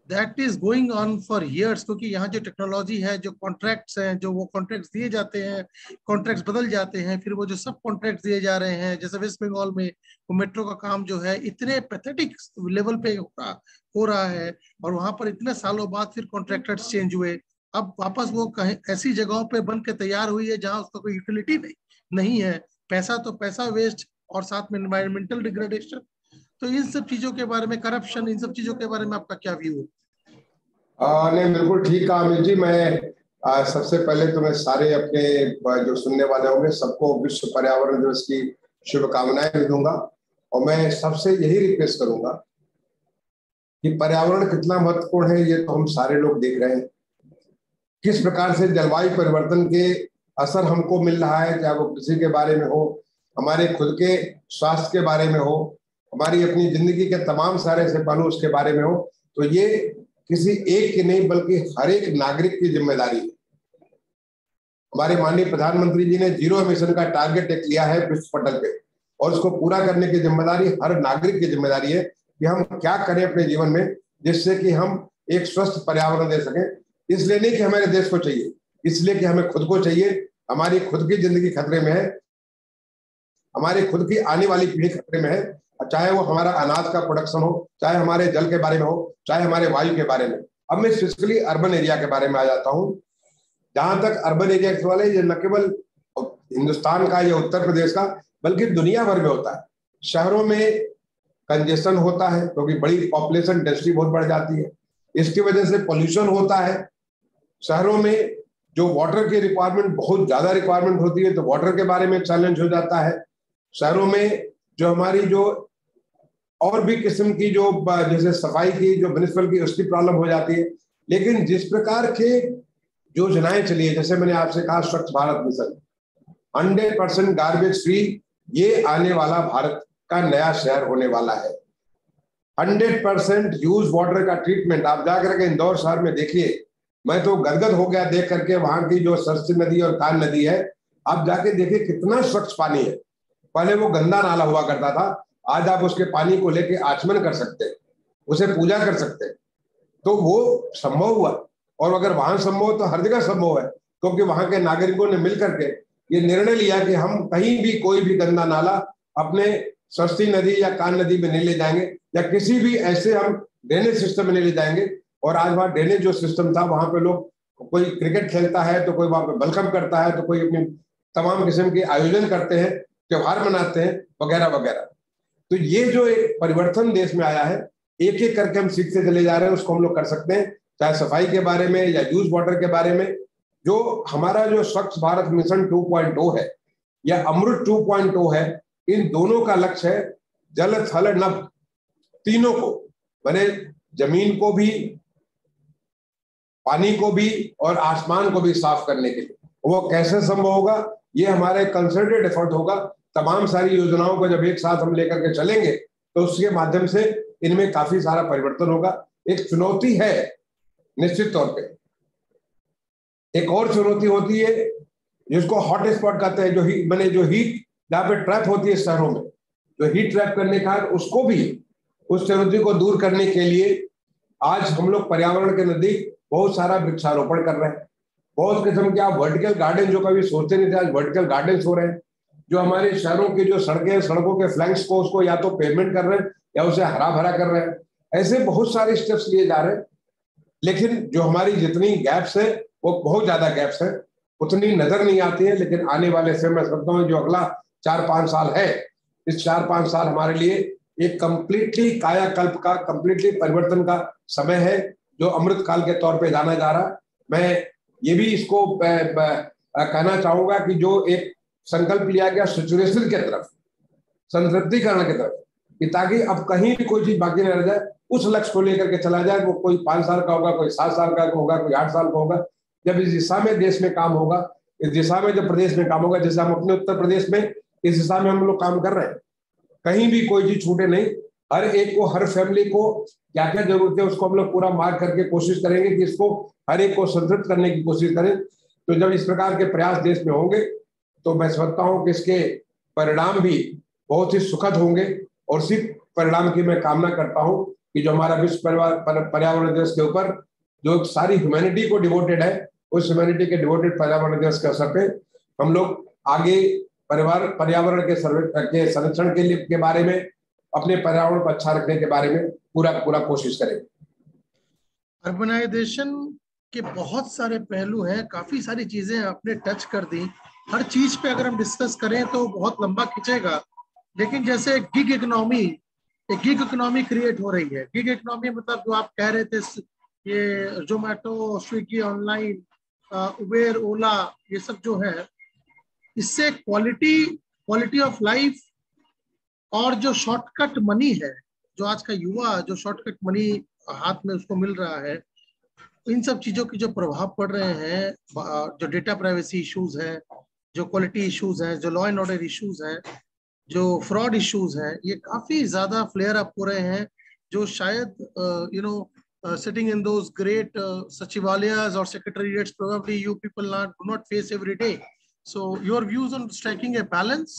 that is going on for years. क्योंकि यहाँ जो टेक्नोलॉजी है, जो कॉन्ट्रैक्ट्स हैं, जो वो कॉन्ट्रैक्ट्स दिए जाते हैं, कॉन्ट्रैक्ट्स बदल जाते हैं, फिर वो जो सब कॉन्ट्रैक्ट्स दिए जा रहे हैं, जैसे वेस्ट बंगाल में वो मेट्रो का काम जो है इतने पैथेटिक लेवल पे हो रहा है, और वहां पर इतने सालों बाद फिर कॉन्ट्रैक्टर्स चेंज हुए, अब वापस वो कहीं ऐसी जगहों पे बन के तैयार हुई है जहां उसका कोई यूटिलिटी नहीं है। पैसा तो पैसा वेस्ट, और साथ में एनवायरमेंटल डिग्रेडेशन। तो इन सब चीजों के बारे में, करप्शन, इन सब चीजों के बारे में आपका क्या व्यू है? नहीं, बिल्कुल ठीक कहा अमित जी। मैं सबसे पहले तो मैं सारे अपने जो सुनने वाले होंगे सबको विश्व पर्यावरण दिवस की शुभकामनाएं भी दूंगा, और मैं सबसे यही रिक्वेस्ट करूंगा कि पर्यावरण कितना महत्वपूर्ण है ये तो हम सारे लोग देख रहे हैं। किस प्रकार से जलवायु परिवर्तन के असर हमको मिल रहा है, चाहे वो कृषि के बारे में हो, हमारे खुद के स्वास्थ्य के बारे में हो, हमारी अपनी जिंदगी के तमाम सारे ऐसे पहलू उसके बारे में हो, तो ये किसी एक की नहीं बल्कि हर एक नागरिक की जिम्मेदारी है। हमारे माननीय प्रधानमंत्री जी ने 0 एमिशन का टारगेट एक लिया है विश्व पटल पे, और उसको पूरा करने की जिम्मेदारी हर नागरिक की जिम्मेदारी है कि हम क्या करें अपने जीवन में जिससे कि हम एक स्वस्थ पर्यावरण दे सकें। इसलिए नहीं कि हमारे देश को चाहिए, इसलिए कि हमें खुद को चाहिए। हमारी खुद की जिंदगी खतरे में है, हमारी खुद की आने वाली पीढ़ी खतरे में है, चाहे वो हमारा अनाज का प्रोडक्शन हो, चाहे हमारे जल के बारे में हो, चाहे हमारे वायु के बारे में। अब मैं स्पेशली अर्बन एरिया के बारे में आ जाता हूँ। जहां तक अर्बन एरिया वाले, ये न केवल हिंदुस्तान का या उत्तर प्रदेश का बल्कि दुनिया भर में होता है। शहरों में कंजेशन होता है क्योंकि बड़ी पॉपुलेशन डेंसिटी बहुत बढ़ जाती है, इसकी वजह से पोल्यूशन होता है। शहरों में जो वाटर की रिक्वायरमेंट बहुत ज्यादा रिक्वायरमेंट होती है, तो वाटर के बारे में चैलेंज हो जाता है। शहरों में जो हमारी जो और भी किस्म की जो जैसे सफाई की जो म्युनिसिपल की उसकी प्रॉब्लम हो जाती है। लेकिन जिस प्रकार के योजनाएं चली है, जैसे मैंने आपसे कहा स्वच्छ भारत मिशन, 100% गार्बेज फ्री, ये आने वाला भारत का नया शहर होने वाला है। 100% यूज वाटर का ट्रीटमेंट। आप जाकर के इंदौर शहर में देखिए, मैं तो गदगद हो गया देख करके वहां की जो सरस्वती नदी और कान नदी है। आप जाके देखिए कितना स्वच्छ पानी है। पहले वो गंदा नाला हुआ करता था, आज आप उसके पानी को लेके आचमन कर सकते हैं, उसे पूजा कर सकते हैं। तो वो संभव हुआ, और अगर वहां संभव हो तो हर जगह संभव है, क्योंकि वहां के नागरिकों ने मिलकर के ये निर्णय लिया कि हम कहीं भी कोई भी गंदा नाला अपने सरस्वती नदी या कान नदी में नहीं ले जाएंगे, या किसी भी ऐसे हम ड्रेनेज सिस्टम में नहीं ले जाएंगे। और आज वहाँ ड्रेनेज जो सिस्टम था, वहां पे लोग, कोई क्रिकेट खेलता है तो कोई वहां पे वेलकम करता है, तो कोई अपनी तमाम किस्म के आयोजन करते हैं, त्योहार मनाते हैं, वगैरह वगैरह। तो ये जो एक परिवर्तन देश में आया है, एक एक करके हम सीखते चले जा रहे हैं, उसको हम लोग कर सकते हैं, चाहे सफाई के बारे में या यूज वाटर के बारे में। जो हमारा जो स्वच्छ भारत मिशन 2.0 है या अमृत 2.0 है, इन दोनों का लक्ष्य है जल थल नभ, तीनों को, मैंने जमीन को भी, पानी को भी और आसमान को भी साफ करने के लिए। वो कैसे संभव होगा? ये हमारे कंसर्टेड एफर्ट होगा। तमाम सारी योजनाओं को जब एक साथ हम लेकर के चलेंगे तो उसके माध्यम से इनमें काफी सारा परिवर्तन होगा। एक चुनौती है निश्चित तौर पे, एक और चुनौती होती है जिसको हॉट स्पॉट कहते हैं, जो हीट जहाँ पे ट्रैप होती है शहरों में, जो हीट ट्रैप करने का, उसको भी, उस चुनौती को दूर करने के लिए आज हम लोग पर्यावरण के नजदीक बहुत सारा वृक्षारोपण कर रहे हैं। बहुत किस्म के आप वर्टिकल गार्डन, जो कभी सोचते नहीं थे, आज वर्टिकल गार्डन हो रहे हैं। जो हमारे शहरों की जो सड़कें, सड़कों के फ्लैंक्स को, उसको या तो पेवमेंट कर रहे हैं या उसे हरा भरा कर रहे हैं। ऐसे बहुत सारे स्टेप्स लिए जा रहे हैं। लेकिन जो हमारी जितनी गैप्स है, वो बहुत ज्यादा गैप्स है, उतनी नजर नहीं आती है। लेकिन आने वाले समय में समझता हूँ जो अगला 4-5 साल है, इस 4-5 साल हमारे लिए एक कंप्लीटली कायाकल्प का, कंप्लीटली परिवर्तन का समय है, जो अमृत काल के तौर पे जाना जा रहा। मैं ये भी इसको कहना चाहूंगा कि जो एक संकल्प लिया गया सैचुरेशन की तरफ, संतृप्तिकरण की तरफ, कि ताकि अब कहीं भी कोई चीज बाकी न रह जाए, उस लक्ष्य को लेकर के चला जाए। वो कोई 5 साल का होगा, कोई 7 साल का होगा, कोई 8 साल का होगा। जब इस दिशा में देश में काम होगा, इस दिशा में जब प्रदेश में काम होगा, जैसे हम अपने उत्तर प्रदेश में इस दिशा में हम लोग काम कर रहे हैं, कहीं भी कोई चीज छूटे नहीं। हर एक को, हर फैमिली को क्या क्या जरूरत है, उसको हम लोग पूरा मार्क करके कोशिश करेंगे कि इसको हर एक को संतृप्त करने की कोशिश करें। तो जब इस प्रकार के प्रयास देश में होंगे, तो मैं समझता हूं कि इसके परिणाम भी बहुत ही सुखद होंगे। और इसी परिणाम की मैं कामना करता हूं कि जो हमारा विश्व पर्यावरण दिवस के ऊपर जो सारी ह्यूमैनिटी को डिवोटेड है, उस ह्यूमैनिटी के डिवोटेड पर्यावरण दिवस के अवसर पे हम लोग आगे पर्यावरण के संरक्षण के बारे में, अपने पर्यावरण को अच्छा रखने के बारे में पूरा कोशिश करेंगे। अर्बनाइजेशन के बहुत सारे पहलू हैं, काफी सारी चीजें आपने टच कर दी। हर चीज पे अगर हम डिस्कस करें तो बहुत लंबा खिंचेगा। लेकिन जैसे गिग इकोनॉमी क्रिएट हो रही है। गिग इकोनॉमी मतलब जो आप कह रहे थे, ये जोमेटो, स्विगी, ऑनलाइन, उबेर, ओला, ये सब जो है, इससे क्वालिटी ऑफ लाइफ और जो शॉर्टकट मनी है, जो आज का युवा जो शॉर्टकट मनी हाथ में उसको मिल रहा है, इन सब चीजों की जो प्रभाव पड़ रहे हैं, जो डेटा प्राइवेसी इश्यूज हैं, जो क्वालिटी इश्यूज हैं, जो लॉ एंड ऑर्डर इश्यूज हैं, जो फ्रॉड इश्यूज हैं, ये काफी ज्यादा फ्लेयर अप हो रहे हैं, जो शायद sitting in those great sachivalayas or secretariats probably you people do not face every day. So your views on striking a balance?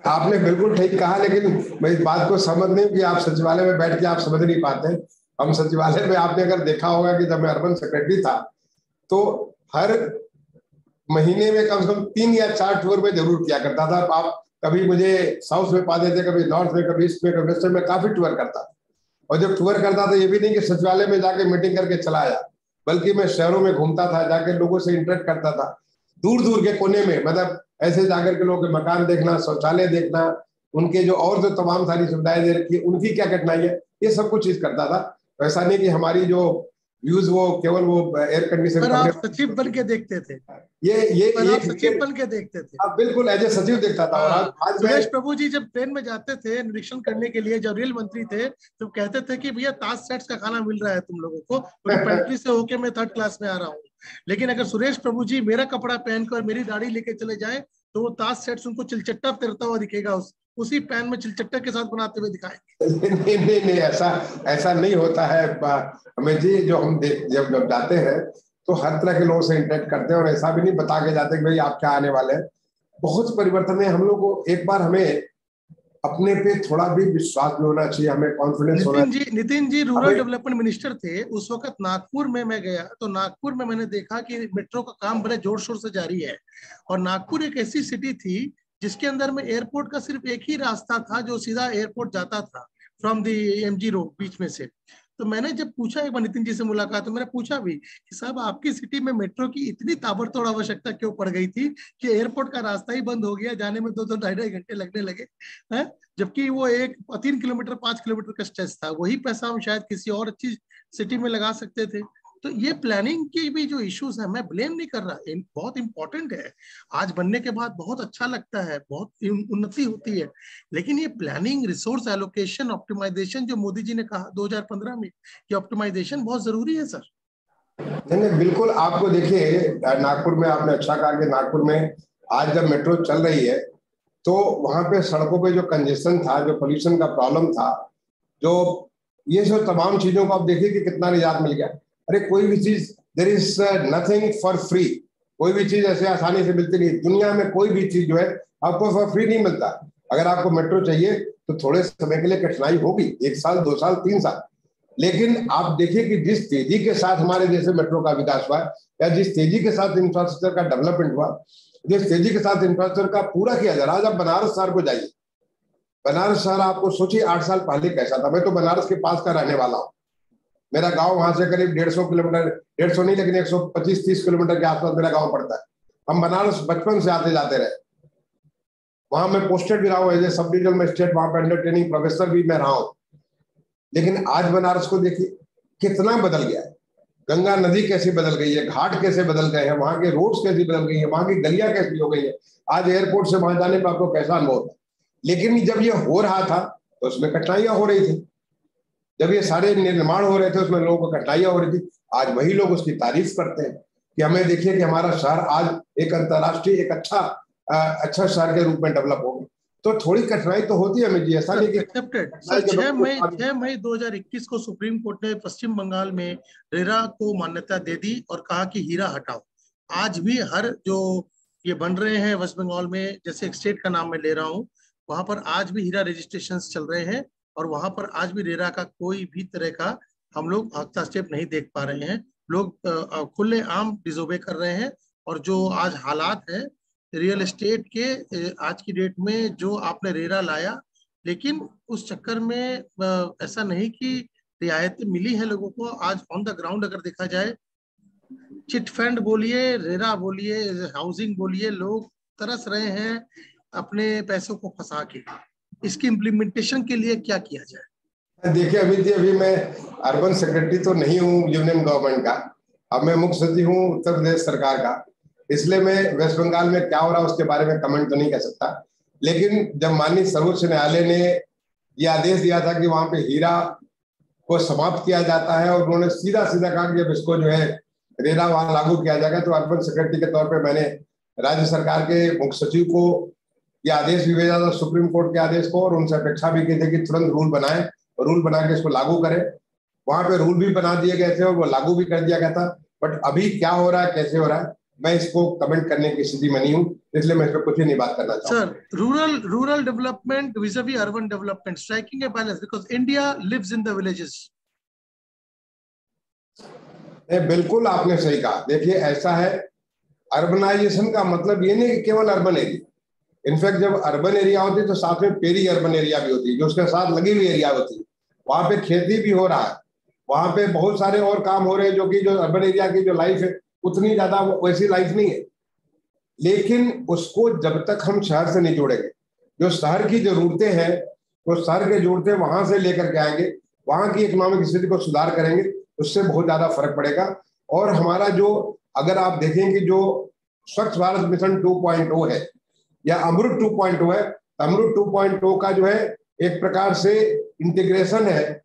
आपने बिल्कुल ठीक कहा, लेकिन मैं इस बात को समझ नहीं कि आप सचिवालय में बैठ के आप समझ नहीं पाते। हम सचिवालय में, आपने अगर देखा होगा कि जब मैं अर्बन सेक्रेटरी था, तो हर महीने में कम से कम 3 या 4 टूर में जरूर किया करता था। आप कभी मुझे साउथ में पाते थे, कभी नॉर्थ में, कभी ईस्ट में, कभी वेस्ट में, मैं काफी टूर करता था। और जब टूर करता था ये भी नहीं कि सचिवालय में जाके मीटिंग करके चला आया, बल्कि मैं शहरों में घूमता था, जाके लोगों से इंटरेक्ट करता था, दूर दूर के कोने में, मतलब ऐसे जाकर के लोगों के मकान देखना, शौचालय देखना, उनके जो और जो तमाम सारी सुविधाएं दे रखी है उनकी क्या कठिनाई है, ये सब कुछ चीज करता था। ऐसा नहीं कि हमारी जो व्यूज वो केवल वो एयर कंडीशन पर आप सचिव बन के देखते थे, ये पर आप सचिव बन के देखते थे। आप बिल्कुल एज ए सचिव देखता था। और आज सुरेश प्रभु जी जब ट्रेन में जाते थे निरीक्षण करने के लिए, जब रेल मंत्री थे, तो कहते थे कि भैया ताज सेट्स का खाना मिल रहा है तुम लोगों को, क्योंकि पेंट्री से होके मैं 3rd क्लास में आ रहा हूँ। लेकिन अगर सुरेश प्रभु जी मेरा कपड़ा पहनकर मेरी दाढ़ी लेके चले जाए तो वो ताज सेट्स उनको चिलचट्टा फिरता हुआ दिखेगा, उसी पैन में चिलचट्टा के साथ बनाते हुए दिखाएंगे। नहीं, ऐसा नहीं होता है हमें जी। जो हम जब जाते हैं तो हर तरह के लोगों से इंटरेक्ट करते हैं, और ऐसा भी नहीं बता के जाते कि भाई आप क्या आने वाले हैं। बहुत परिवर्तन है। हम लोग को एक बार हमें अपने पे थोड़ा भी विश्वास भी होना चाहिए, हमें कॉन्फिडेंस होना चाहिए। Nitin ji rural development minister थे उस वक्त। नागपुर में मैं गया तो नागपुर में मैंने देखा कि मेट्रो का काम बड़े जोर शोर से जारी है, और नागपुर एक ऐसी सिटी थी जिसके अंदर में एयरपोर्ट का सिर्फ एक ही रास्ता था जो सीधा एयरपोर्ट जाता था फ्रॉम दी एमजी रोड बीच में से। तो मैंने जब पूछा एक बार नितिन जी से मुलाकात, तो मैंने पूछा भी कि साहब आपकी सिटी में मेट्रो की इतनी ताबड़तोड़ आवश्यकता क्यों पड़ गई थी कि एयरपोर्ट का रास्ता ही बंद हो गया, जाने में 2-2 ढाई घंटे लगने लगे हैं, जबकि वो एक 3 किलोमीटर 5 किलोमीटर का स्ट्रेच था। वही पैसा हम शायद किसी और अच्छी सिटी में लगा सकते थे। तो ये प्लानिंग की भी जो इश्यूज है, मैं ब्लेम नहीं कर रहा, बहुत इंपॉर्टेंट है। आज बनने के बाद बहुत अच्छा लगता है, बहुत उन्नति होती है, लेकिन ये प्लानिंग, रिसोर्स एलोकेशन, ऑप्टिमाइजेशन जो मोदी जी ने कहा 2015 में, ये ऑप्टिमाइजेशन बहुत जरूरी है सर। नहीं, बिल्कुल। आपको देखिए नागपुर में आपने अच्छा कहा कि नागपुर में आज जब मेट्रो चल रही है तो वहां पे सड़कों पे जो कंजेशन था, जो पोल्यूशन का प्रॉब्लम था, जो ये सब तमाम चीजों को आप देखिए कि कितना निजात मिल गया। अरे कोई भी चीज, there is nothing for free. कोई भी चीज ऐसे आसानी से मिलती नहीं दुनिया में। कोई भी चीज जो है आपको फॉर फ्री नहीं मिलता। अगर आपको मेट्रो चाहिए तो थोड़े समय के लिए कठिनाई होगी, 1 साल 2 साल 3 साल। लेकिन आप देखिए कि जिस तेजी के साथ हमारे जैसे मेट्रो का विकास हुआ या जिस तेजी के साथ इंफ्रास्ट्रक्चर का डेवलपमेंट हुआ, जिस तेजी के साथ इंफ्रास्ट्रक्चर का पूरा किया जा रहा है। आज आप बनारस शहर को जाइए, बनारस शहर आपको सोचिए 8 साल पहले कैसा था। मैं तो बनारस के पास का रहने वाला हूँ। मेरा गांव वहां से करीब 150 किलोमीटर, 150 नहीं लेकिन 125-30 किलोमीटर के आसपास मेरा गांव पड़ता है। हम बनारस बचपन से आते जाते रहे। वहां मैं पोस्टेड भी रहा हूँ as a sub divisional magistrate, वहां पर अंडर ट्रेनिंग प्रोफेसर भी मैं रहा हूँ। लेकिन आज बनारस को देखिए कितना बदल गया है। गंगा नदी कैसी बदल गई है, घाट कैसे बदल गए हैं, वहां के रोड्स कैसी बदल गई है, वहां की गलियां कैसी हो गई है। आज एयरपोर्ट से वहां जाने पर आपको कैसा अनुभव होता है। लेकिन जब ये हो रहा था तो उसमें कठिनाइयां हो रही थी। जब ये सारे निर्माण हो रहे थे उसमें लोगों को कठिनाइयां हो रही थी। आज वही लोग उसकी तारीफ करते हैं कि हमें देखिए कि हमारा शहर आज एक अंतर्राष्ट्रीय एक अच्छा शहर के रूप में डेवलप हो गया। तो थोड़ी कठिनाई तो होती है हमें जी, ऐसा नहीं कि एक्सेप्टेड। सर 6 मई 2021 को सुप्रीम कोर्ट ने पश्चिम बंगाल में रेरा को मान्यता दे दी और कहा कि हीरा हटाओ। आज भी हर जो ये बन रहे हैं वेस्ट बंगाल में, जैसे एक स्टेट का नाम मैं ले रहा हूँ, वहां पर आज भी हीरा रजिस्ट्रेशन चल रहे हैं, और वहां पर आज भी रेरा का कोई भी तरह का हम लोग हस्तक्षेप नहीं देख पा रहे हैं। लोग खुले आम डिसोबे कर रहे हैं। और जो आज हालात है रियल एस्टेट के आज की डेट में, जो आपने रेरा लाया, लेकिन उस चक्कर में ऐसा नहीं कि रियायतें मिली है लोगों को। आज ऑन द ग्राउंड अगर देखा जाए, चिट फंड बोलिए, रेरा बोलिए, हाउसिंग बोलिए, लोग तरस रहे हैं अपने पैसों को फंसा के। इसकी इम्प्लीमेंटेशन के लिए क्या किया जाए? देखिए अभी मैं अर्बन सेक्रेटरी तो नहीं हूँ यूनियन गवर्नमेंट का। अब मैं मुख्य सचिव हूँ उत्तर प्रदेश सरकार का, इसलिए मैं वेस्ट बंगाल में क्या हो रहा है उसके बारे में कमेंट तो नहीं कर सकता। लेकिन जब माननीय सर्वोच्च न्यायालय ने यह आदेश दिया था कि वहां पे हीरा को समाप्त किया जाता है, और उन्होंने सीधा सीधा कहा कि जब इसको जो है रेरा वहां लागू किया जाएगा, तो अर्बन सेक्रेटरी के तौर पर मैंने राज्य सरकार के मुख्य सचिव को यह आदेश भी भेजा था, सुप्रीम कोर्ट के आदेश को, और उनसे अपेक्षा भी की थी कि तुरंत रूल बनाए, रूल बना के इसको लागू करें। वहां पे रूल भी बना दिए गए थे और वो लागू भी कर दिया गया था। बट अभी क्या हो रहा है, कैसे हो रहा है, मैं इसको कमेंट करने की स्थिति में नहीं हूँ, इसलिए मैं इस पर कुछ ही नहीं बात करना चाहूँगा। Sir, rural development vis-a-vis urban development, striking a balance, because India lives in the villages. बिल्कुल आपने सही कहा। देखिए ऐसा है अर्बनाइजेशन का मतलब ये नहीं कि केवल अर्बन एरिया, इनफैक्ट जब अर्बन एरिया होती है तो साथ में पेरी अर्बन एरिया भी होती है, जो उसके साथ लगी हुई एरिया होती है, वहां पे खेती भी हो रहा है, वहां पे बहुत सारे और काम हो रहे हैं, जो कि जो अर्बन एरिया की जो लाइफ है उतनी ज्यादा वैसी लाइफ नहीं है। लेकिन उसको जब तक हम शहर से नहीं जोड़ेंगे, जो शहर की जरूरतें हैं वो शहर के जरूरतें वहां से लेकर के आएंगे, वहां की इकोनॉमिक स्थिति को सुधार करेंगे, उससे बहुत ज्यादा फर्क पड़ेगा। और हमारा जो, अगर आप देखेंगे जो स्वच्छ भारत मिशन 2.0 है या अमृत 2.0 है, अमृत 2.0 का जो है एक प्रकार से इंटीग्रेशन है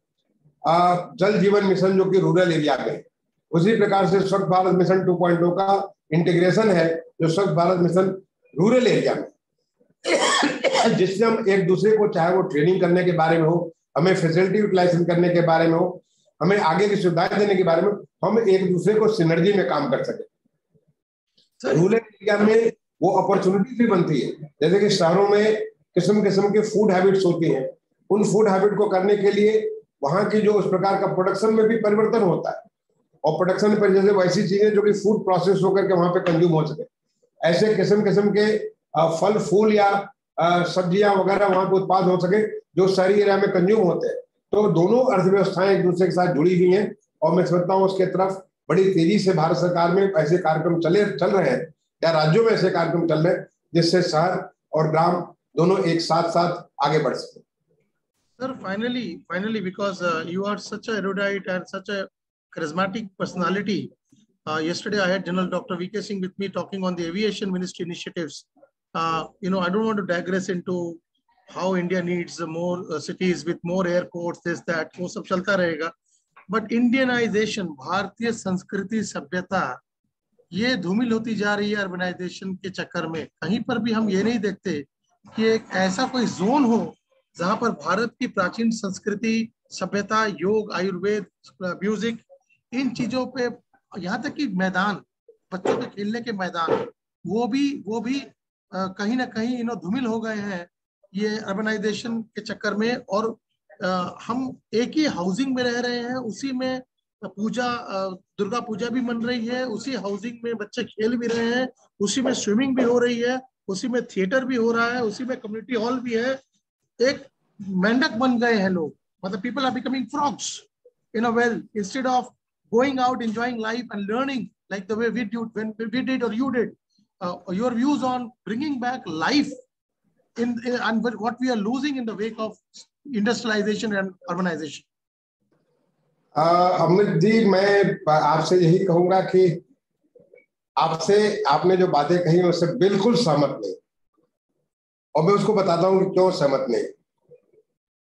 जल जीवन मिशन जो कि रूरल एरिया में, उसी प्रकार से स्वच्छ भारत मिशन 2.0 का इंटीग्रेशन है जो स्वच्छ भारत मिशन रूरल एरिया में, जिससे हम एक दूसरे को, चाहे वो ट्रेनिंग करने के बारे में हो, हमें फैसिलिटी यूटिलाइजेशन करने के बारे में हो, हमें आगे की सुविधाएं देने के बारे में, हम एक दूसरे को सिनर्जी में काम कर सके। रूरल एरिया में वो अपॉर्चुनिटी भी बनती है, जैसे कि शहरों में किस्म किस्म के फूड हैबिट्स होती हैं, उन फूड हैबिट को करने के लिए वहां की जो उस प्रकार का प्रोडक्शन में भी परिवर्तन होता है, और प्रोडक्शन पर जैसे वैसी चीजें जो कि फूड प्रोसेस होकर के वहां पे कंज्यूम हो सके, ऐसे किस्म किस्म के फल फूल या सब्जियां वगैरह वहां पे उत्पाद हो सके जो शहरी एरिया में कंज्यूम होते हैं। तो दोनों अर्थव्यवस्थाएं एक दूसरे के साथ जुड़ी हुई हैं, और मैं समझता हूँ उसके तरफ बड़ी तेजी से भारत सरकार में ऐसे कार्यक्रम चल रहे हैं, या राज्यों में ऐसे कार्यक्रम चल रहे हैं, जिससे शहर और ग्राम दोनों एक साथ साथ आगे बढ़ सके। Sir, finally, because you are such a erudite and such a charismatic personality. Yesterday, I had General Dr. V.K. Singh with me talking on the aviation ministry initiatives. I don't want to digress into how India needs more cities with more airports, this, that, वो सब चलता रहेगा. But Indianization, भारतीय संस्कृति सभ्यता, ये धूमिल होती जा रही है अर्बनाइजेशन के चक्कर में. कहीं पर भी हम ये नहीं देखते कि एक ऐसा कोई जोन हो जहां पर भारत की प्राचीन संस्कृति, सभ्यता, योग, आयुर्वेद, म्यूजिक, इन चीजों पे, यहाँ तक कि मैदान, बच्चों के खेलने के मैदान, वो भी कहीं ना कहीं धूमिल हो गए हैं ये अर्बनाइजेशन के चक्कर में. और हम एक ही हाउसिंग में रह रहे हैं, उसी में पूजा, दुर्गा पूजा भी मन रही है, उसी हाउसिंग में बच्चे खेल भी रहे हैं, उसी में स्विमिंग भी हो रही है, उसी में थिएटर भी हो रहा है, उसी में कम्युनिटी हॉल भी है. एक मेंढक बन गए हैं लोग, मतलब people are becoming frogs in a well, instead of going out enjoying life and learning like the way we did or you did. Your views on bringing back life in and what we are losing in the wake of industrialization and urbanization. Amit ji, मैं आपसे यही कहूंगा कि आपने जो बातें कही उससे बिल्कुल सहमत नहीं, और मैं उसको बताता हूँ कि क्यों सहमत नहीं.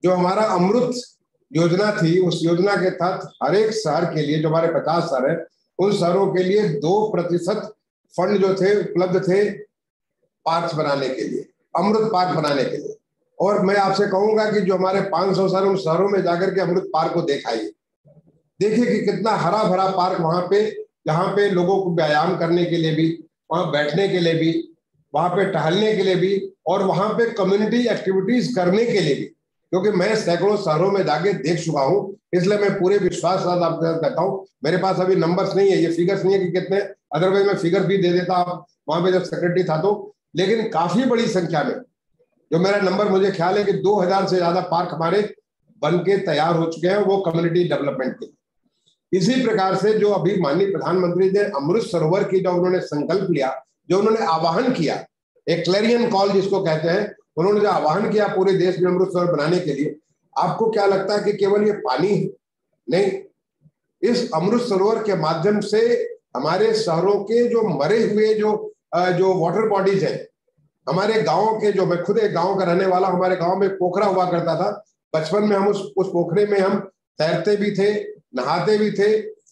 जो हमारा अमृत योजना थी, उस योजना के तहत हर एक शहर के लिए, जो हमारे 50 शहर है, उन शहरों के लिए 2% फंड जो थे उपलब्ध थे पार्क बनाने के लिए, अमृत पार्क बनाने के लिए. और मैं आपसे कहूंगा कि जो हमारे 500 शहर, उन शहरों में जाकर के अमृत पार्क को दिखाइए, देखिए कि कितना हरा भरा पार्क वहां पे, जहाँ पे लोगों को व्यायाम करने के लिए भी, वहां बैठने के लिए भी, वहां पे टहलने के लिए भी, और वहां पे कम्युनिटी एक्टिविटीज करने के लिए भी. क्योंकि मैं सैकड़ों शहरों में जाके देख चुका हूँ, इसलिए मैं पूरे विश्वास के साथ आपके साथ कहता हूँ. मेरे पास अभी नंबर्स नहीं है, ये फिगर्स नहीं है कि कितने, अदरवाइज मैं फिगर भी दे देता आप वहां पे जब सेक्रेटरी था तो. लेकिन काफी बड़ी संख्या में, जो मेरा नंबर मुझे ख्याल है कि 2000 से ज्यादा पार्क हमारे बन के तैयार हो चुके हैं, वो कम्युनिटी डेवलपमेंट के. इसी प्रकार से जो अभी माननीय प्रधानमंत्री ने अमृत सरोवर की जो उन्होंने संकल्प लिया, जो उन्होंने आह्वान किया, एक क्लैरियन कॉल जिसको कहते हैं, उन्होंने जो आह्वान किया पूरे देश में अमृत सरोवर बनाने के लिए, आपको क्या लगता है कि केवल ये पानी है? नहीं, इस अमृत सरोवर के माध्यम से हमारे शहरों के जो मरे हुए जो वाटर बॉडीज है, हमारे गांव के, जो मैं खुद एक गांव का रहने वाला, हमारे गांव में पोखरा हुआ करता था. बचपन में हम उस पोखरे में हम तैरते भी थे, नहाते भी थे,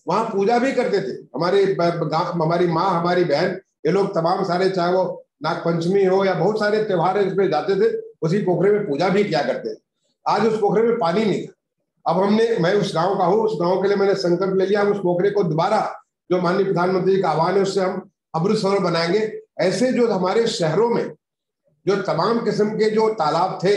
वहां पूजा भी करते थे. हमारी माँ, हमारी बहन, ये लोग तमाम सारे, चाहे वो नागपंचमी हो या बहुत सारे त्योहार है, इसमें जाते थे, उसी पोखरे में पूजा भी किया करते थे. आज उस पोखरे में पानी नहीं था. अब मैं उस गाँव का हूँ, उस गाँव के लिए मैंने संकल्प ले लिया, उस पोखरे को दोबारा, जो माननीय प्रधानमंत्री जी का आह्वान है, उससे हम अमृत सरोवर बनाएंगे. ऐसे जो हमारे शहरों में जो तमाम किस्म के जो तालाब थे,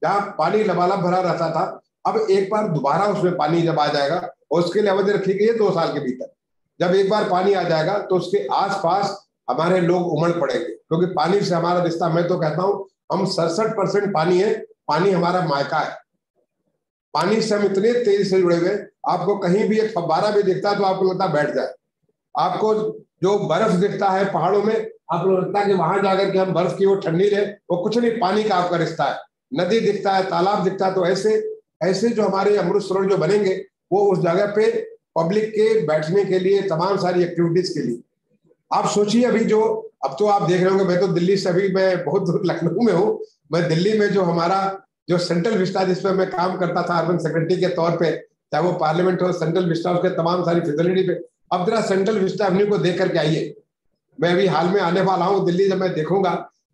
जहाँ पानी लबालब भरा रहता था, अब एक बार दोबारा उसमें पानी जब आ जाएगा, और उसके लिए अवधि रखी गई है 2 साल के भीतर, जब एक बार पानी आ जाएगा तो उसके आसपास हमारे लोग उमड़ पड़ेंगे, क्योंकि पानी से हमारा रिश्ता, मैं तो कहता हूँ हम 67% पानी है, पानी हमारा मायका है। पानी से हम इतने तेजी से जुड़े हुए, आपको कहीं भी एक फव्वारा भी दिखता है तो आपको लगता है बैठ जाए। आपको जो बर्फ दिखता है पहाड़ों में, आपको लगता है कि वहां जाकर के हम बर्फ की वो ठंडी रहे, वो कुछ नहीं, पानी का आपका रिश्ता है। नदी दिखता है, तालाब दिखता है, तो ऐसे ऐसे जो हमारे अमृत सरोवर जो बनेंगे वो उस जगह पे पब्लिक के बैठने के लिए, तमाम सारी एक्टिविटीज के लिए। आप सोचिए अभी जो, अब तो आप देख रहे होंगे, मैं तो दिल्ली से, अभी मैं बहुत दूर लखनऊ में हूँ, मैं दिल्ली में जो हमारा जो सेंट्रल विस्टा जिसपे मैं काम करता था अर्बन सेक्रेटरी के तौर पे, चाहे वो पार्लियामेंट हो, सेंट्रल विस्टा, उसके तमाम सारी फैसिलिटी पे, अब जरा सेंट्रल विस्टा एवेन्यू को देख करके आइए। मैं अभी हाल में आने वाला हूँ दिल्ली, जब मैं देखूंगा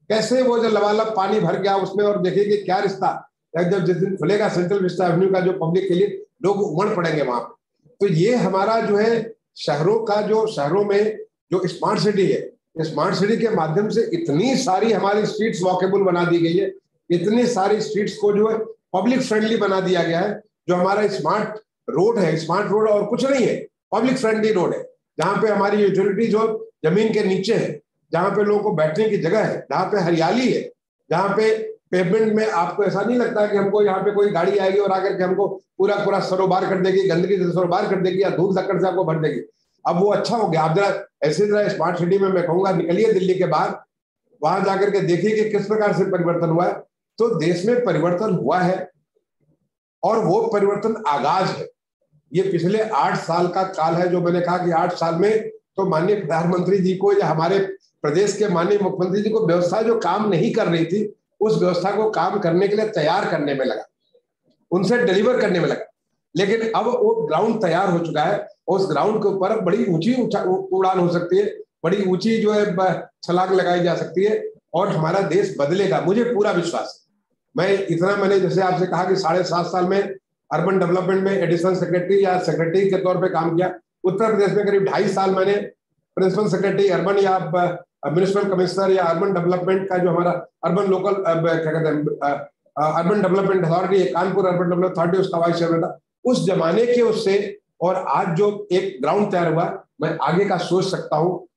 कैसे वो जो लबालब पानी भर गया उसमें, और देखिए क्या रिश्ता, जब जिस दिन खुलेगा सेंट्रल विस्टा एवेन्यू का जो पब्लिक के लिए, लोग उमड़ पड़ेंगे वहां पे। तो ये हमारा जो है शहरों का, जो शहरों में जो स्मार्ट सिटी है, स्मार्ट सिटी के माध्यम से इतनी सारी हमारी स्ट्रीट्स वॉकेबल बना दी गई है, इतनी सारी स्ट्रीट्स को जो है पब्लिक फ्रेंडली बना दिया गया है। जो हमारा स्मार्ट रोड है, स्मार्ट रोड और कुछ नहीं है, पब्लिक फ्रेंडली रोड है, जहाँ पे हमारी यूटिलिटी जो जमीन के नीचे है, जहाँ पे लोगों को बैठने की जगह है, जहाँ पे हरियाली है, जहाँ पे पेवमेंट में आपको ऐसा नहीं लगता कि हमको यहाँ पे कोई गाड़ी आएगी और आकर के हमको पूरा पूरा सरोबार कर देगी, गंदगी से सरोबार कर देगी, या धूल धक्कड़ से आपको भर देगी। अब वो अच्छा हो गया। आप जरा ऐसे जरा स्मार्ट सिटी में मैं कहूंगा निकलिए दिल्ली के बाहर, वहां जाकर के देखिए कि किस प्रकार से परिवर्तन हुआ है। तो देश में परिवर्तन हुआ है, और वो परिवर्तन आगाज है। ये पिछले 8 साल का काल है, जो मैंने कहा कि 8 साल में तो माननीय प्रधानमंत्री जी को या हमारे प्रदेश के माननीय मुख्यमंत्री जी को व्यवस्था जो काम नहीं कर रही थी, उस व्यवस्था को काम करने के लिए तैयार करने में लगा, उनसे डिलीवर करने में लगा। लेकिन अब वो ग्राउंड तैयार हो चुका है, उस ग्राउंड के ऊपर बड़ी ऊंची उड़ान हो सकती है, बड़ी ऊंची जो है छलांग लगाई जा सकती है, और हमारा देश बदलेगा, मुझे पूरा विश्वास है। मैंने जैसे आपसे कहा कि 7.5 साल में अर्बन डेवलपमेंट में एडिशनल सेक्रेटरी या सेक्रेटरी के तौर पे काम किया। उत्तर प्रदेश में करीब 2.5 साल मैंने प्रिंसिपल सेक्रेटरी अर्बन या म्युनिसिपल कमिश्नर या अर्बन डेवलपमेंट का जो हमारा अर्बन लोकल क्या कहते हैं urban development authority, Kanpur urban development authority, उसका वाइस चेयरमैन था। उस जमाने के उससे और आज जो एक ग्राउंड तैयार हुआ, मैं आगे का सोच सकता हूँ।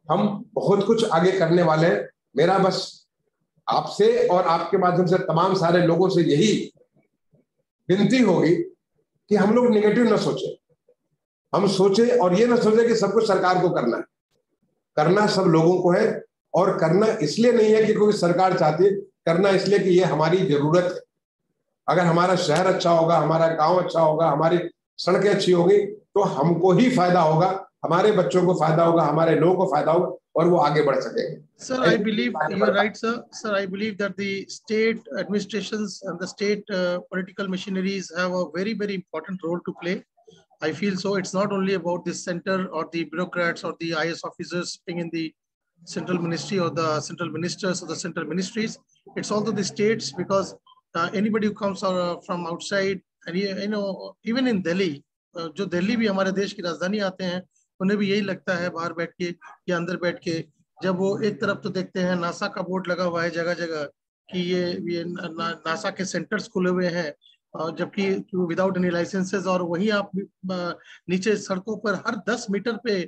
हम बहुत कुछ आगे करने वाले हैं। मेरा बस आपसे और आपके माध्यम से तमाम सारे लोगों से यही विनती होगी कि हम लोग नेगेटिव न सोचें, हम सोचें और ये न सोचें कि सब कुछ सरकार को करना है। करना सब लोगों को है, और करना इसलिए नहीं है कि कोई सरकार चाहती है, करना इसलिए कि ये हमारी जरूरत है। अगर हमारा शहर अच्छा होगा, हमारा गांव अच्छा होगा, हमारी सड़कें अच्छी होगी, तो हमको ही फायदा होगा, हमारे बच्चों को फायदा होगा, हमारे लोगों को फायदा होगा, और वो आगे बढ़ सकेंगे। Sir, I believe you're right, sir. Sir, I believe that the state administrations and the state political machineries have a very, very important role to play. I feel so. It's not only about the center or the bureaucrats or the IS officers sitting in the central ministry or the central ministers or the central ministries. It's also the states, because anybody who comes from outside, and you know, even in Delhi, जो दिल्ली भी हमारे देश की राजधानी आते हैं, उन्हें भी यही लगता है बाहर बैठ के या अंदर बैठ के, जब वो एक तरफ तो देखते हैं नासा का बोर्ड लगा हुआ है जगह जगह कि ये नासा के सेंटर्स खुले हुए हैं, जबकि विदाउट एनी लाइसेंसेस, और वहीं आप नीचे सड़कों पर हर 10 मीटर पे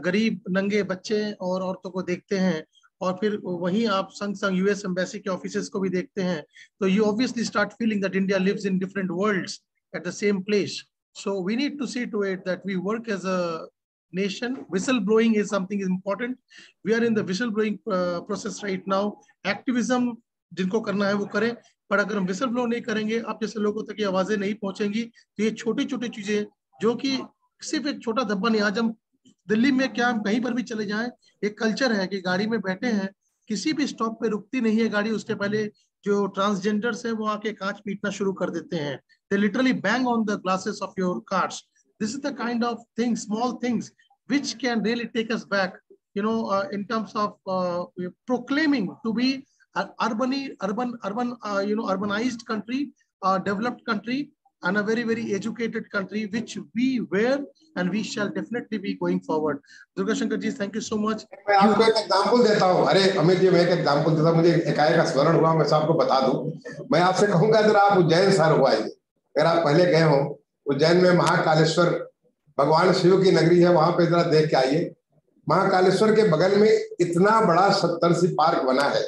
गरीब नंगे बच्चे और औरतों को देखते हैं, और फिर वहीं आप संग संग यूएस एम्बेसी के ऑफिसेस को भी देखते हैं, तो you obviously start feeling that India lives in different worlds at the same place. So we need to see to it that we work as a nation. Whistleblowing is something important. We are in the whistleblowing process right now. Activism जिनको करना है वो करें, पर अगर हम whistle blow नहीं करेंगे, आप जैसे लोगों तक ये आवाजें नहीं पहुंचेंगी, तो ये छोटी छोटी चीजें जो कि सिर्फ एक छोटा धब्बा नहीं, आज हम दिल्ली में क्या हम कहीं पर भी चले जाएं, एक कल्चर है कि गाड़ी में बैठे हैं, किसी भी स्टॉप पे रुकती नहीं है गाड़ी, उसके पहले जो ट्रांसजेंडर्स हैं वो आके कांच पीटना शुरू कर देते हैं. They literally bang on the glasses of your cars. This is the kind of things, small things, which can really take us back, you know, in terms of proclaiming to be an urbanized country, developed country, and a very, very educated country, which we were and we shall definitely be going forward. Durga Shankar ji, thank you so much. मैं आपको एक example देता हूँ. अरे अमित जी, मैं एक example देता हूँ, मुझे एकाएक का स्मरण हुआ, मैं आपको बता दूं. मैं आपसे कहूंगा अगर आप उज्जैन शहर हुआ, अगर आप पहले गए हो उज्जैन में महाकालेश्वर भगवान शिव की नगरी है, वहां पे जरा देख के आइए. महाकालेश्वर के बगल में इतना बड़ा 70 पार्क बना है,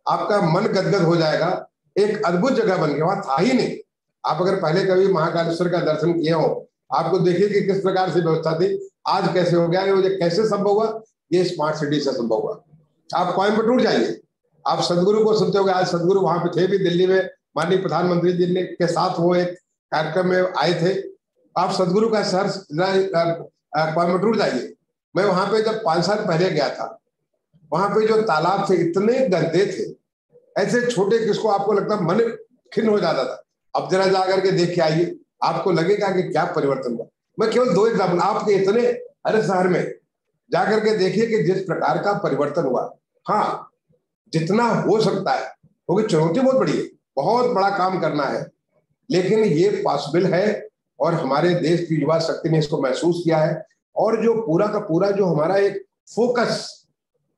आपका मन गदगद हो जाएगा। एक अद्भुत जगह बन गया, वहां था ही नहीं। आप अगर पहले कभी महाकालेश्वर का दर्शन किए हो, आपको देखिए कि किस प्रकार से व्यवस्था थी, आज कैसे हो गया। ये कैसे संभव हुआ? ये स्मार्ट सिटी से संभव हुआ। आप कोयम्बटूर जाइए, आप सदगुरु को सुनते होंगे, आज सदगुरु वहां पे थे भी दिल्ली में, माननीय प्रधानमंत्री जी ने के साथ वो एक कार्यक्रम में आए थे। आप सदगुरु का शहर कोयम्बटूर जाइए। मैं वहां पे जब 5 साल पहले गया था, वहां पे जो तालाब थे इतने गंदे थे, ऐसे छोटे, किसको आपको लगता मन खिन्न हो जाता था। अब जरा जाकर के देख के आइए, आपको लगेगा कि क्या परिवर्तन हुआ। मैं केवल 2 एग्जाम्पल आपके इतने हर शहर में जाकर के देखिए कि जिस प्रकार का परिवर्तन हुआ। हाँ, जितना हो सकता है, क्योंकि चुनौती बहुत बड़ी है, बहुत बड़ा काम करना है, लेकिन ये पॉसिबल है और हमारे देश की युवा शक्ति ने इसको महसूस किया है। और जो पूरा का पूरा जो हमारा एक फोकस,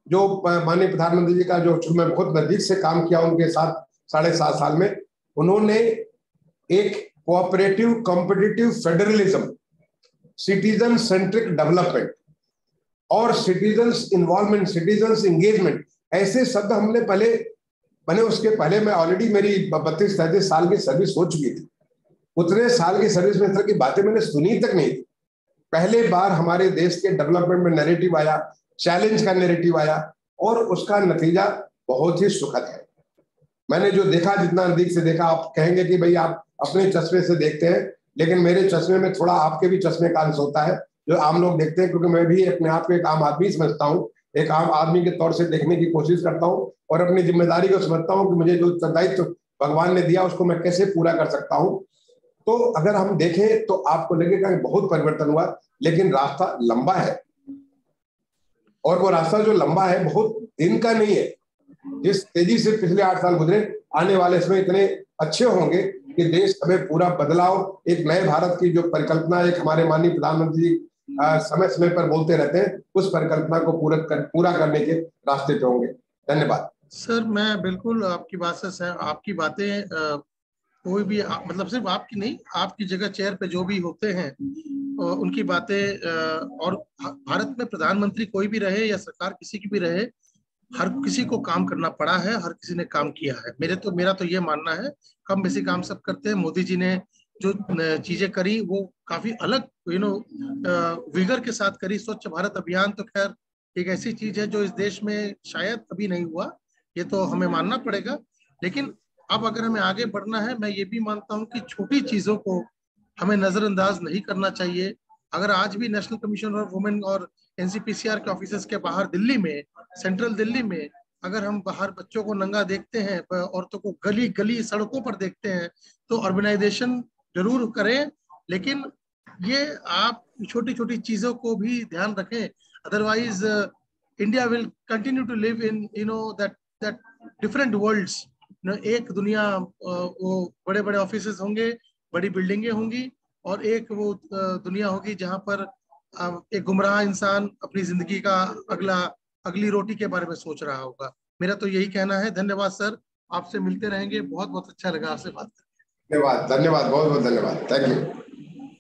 जो माननीय प्रधानमंत्री जी का जो मैं बहुत नजदीक से काम किया उनके साथ 7.5 साल में, उन्होंने एक cooperative competitive federalism, citizen centric development और सिटीजन्स इन्वॉल्वमेंट, सिटीजन्स एंगेजमेंट, ऐसे शब्द हमने पहले मैंने उसके पहले मैं ऑलरेडी मेरी 32-33 साल की सर्विस हो चुकी थी। उतने साल की सर्विस में इस तरह की बातें मैंने सुनी तक नहीं थी। पहले बार हमारे देश के डेवलपमेंट में नैरेटिव आया, चैलेंज का नैरेटिव आया, और उसका नतीजा बहुत ही सुखद है। मैंने जो देखा, जितना नजदीक से देखा, आप कहेंगे कि भाई आप अपने चश्मे से देखते हैं, लेकिन मेरे चश्मे में थोड़ा आपके भी चश्मे का अंश होता है जो आम लोग देखते हैं, क्योंकि मैं भी अपने आप को एक आम आदमी समझता हूँ, एक आम आदमी के तौर से देखने की कोशिश करता हूँ और अपनी जिम्मेदारी को समझता हूँ कि मुझे जो दायित्व भगवान ने दिया उसको मैं कैसे पूरा कर सकता हूँ। तो अगर हम देखें तो आपको लगेगा कि बहुत परिवर्तन हुआ, लेकिन रास्ता लंबा है, और वो रास्ता जो लंबा है बहुत दिन का नहीं है। जिस तेजी से पिछले 8 साल गुजरे, आने वाले समय इतने अच्छे होंगे कि देश हमें पूरा बदलाव, एक नए भारत की जो परिकल्पना एक हमारे माननीय प्रधानमंत्री जी समय समय पर बोलते रहते हैं, उस परिकल्पना को पूरा करने के रास्ते पे होंगे। धन्यवाद सर। मैं बिल्कुल आपकी बात से आपकी बातें कोई भी मतलब सिर्फ आपकी नहीं, आपकी जगह चेयर पे जो भी होते हैं उनकी बातें, और भारत में प्रधानमंत्री कोई भी रहे या सरकार किसी की भी रहे, हर किसी को काम करना पड़ा है, हर किसी ने काम किया है। मेरा तो ये मानना है, कम बेसी काम सब करते हैं। मोदी जी ने जो चीजें करी वो काफी अलग विगर के साथ करी। स्वच्छ भारत अभियान तो खैर एक ऐसी चीज है जो इस देश में शायद अभी नहीं हुआ, ये तो हमें मानना पड़ेगा। लेकिन अब अगर हमें आगे बढ़ना है, मैं ये भी मानता हूँ कि छोटी चीजों को हमें नजरअंदाज नहीं करना चाहिए। अगर आज भी नेशनल कमीशन ऑफ वुमेन और एनसीपीसीआर के ऑफिस के बाहर दिल्ली में, सेंट्रल दिल्ली में, अगर हम बाहर बच्चों को नंगा देखते हैं, औरतों को गली गली सड़कों पर देखते हैं, तो अर्बनाइजेशन जरूर करें, लेकिन ये आप छोटी छोटी चीजों को भी ध्यान रखें। Otherwise India will continue to live in that different worlds. एक दुनिया, वो बड़े बड़े ऑफिसेस होंगे, बड़ी बिल्डिंगें होंगी, और एक वो दुनिया होगी जहां पर एक गुमराह इंसान अपनी जिंदगी का अगली रोटी के बारे में सोच रहा होगा। मेरा तो यही कहना है। धन्यवाद सर, आपसे मिलते रहेंगे। बहुत बहुत अच्छा लगा आपसे बात करके। धन्यवाद, बहुत बहुत धन्यवाद। Thank you.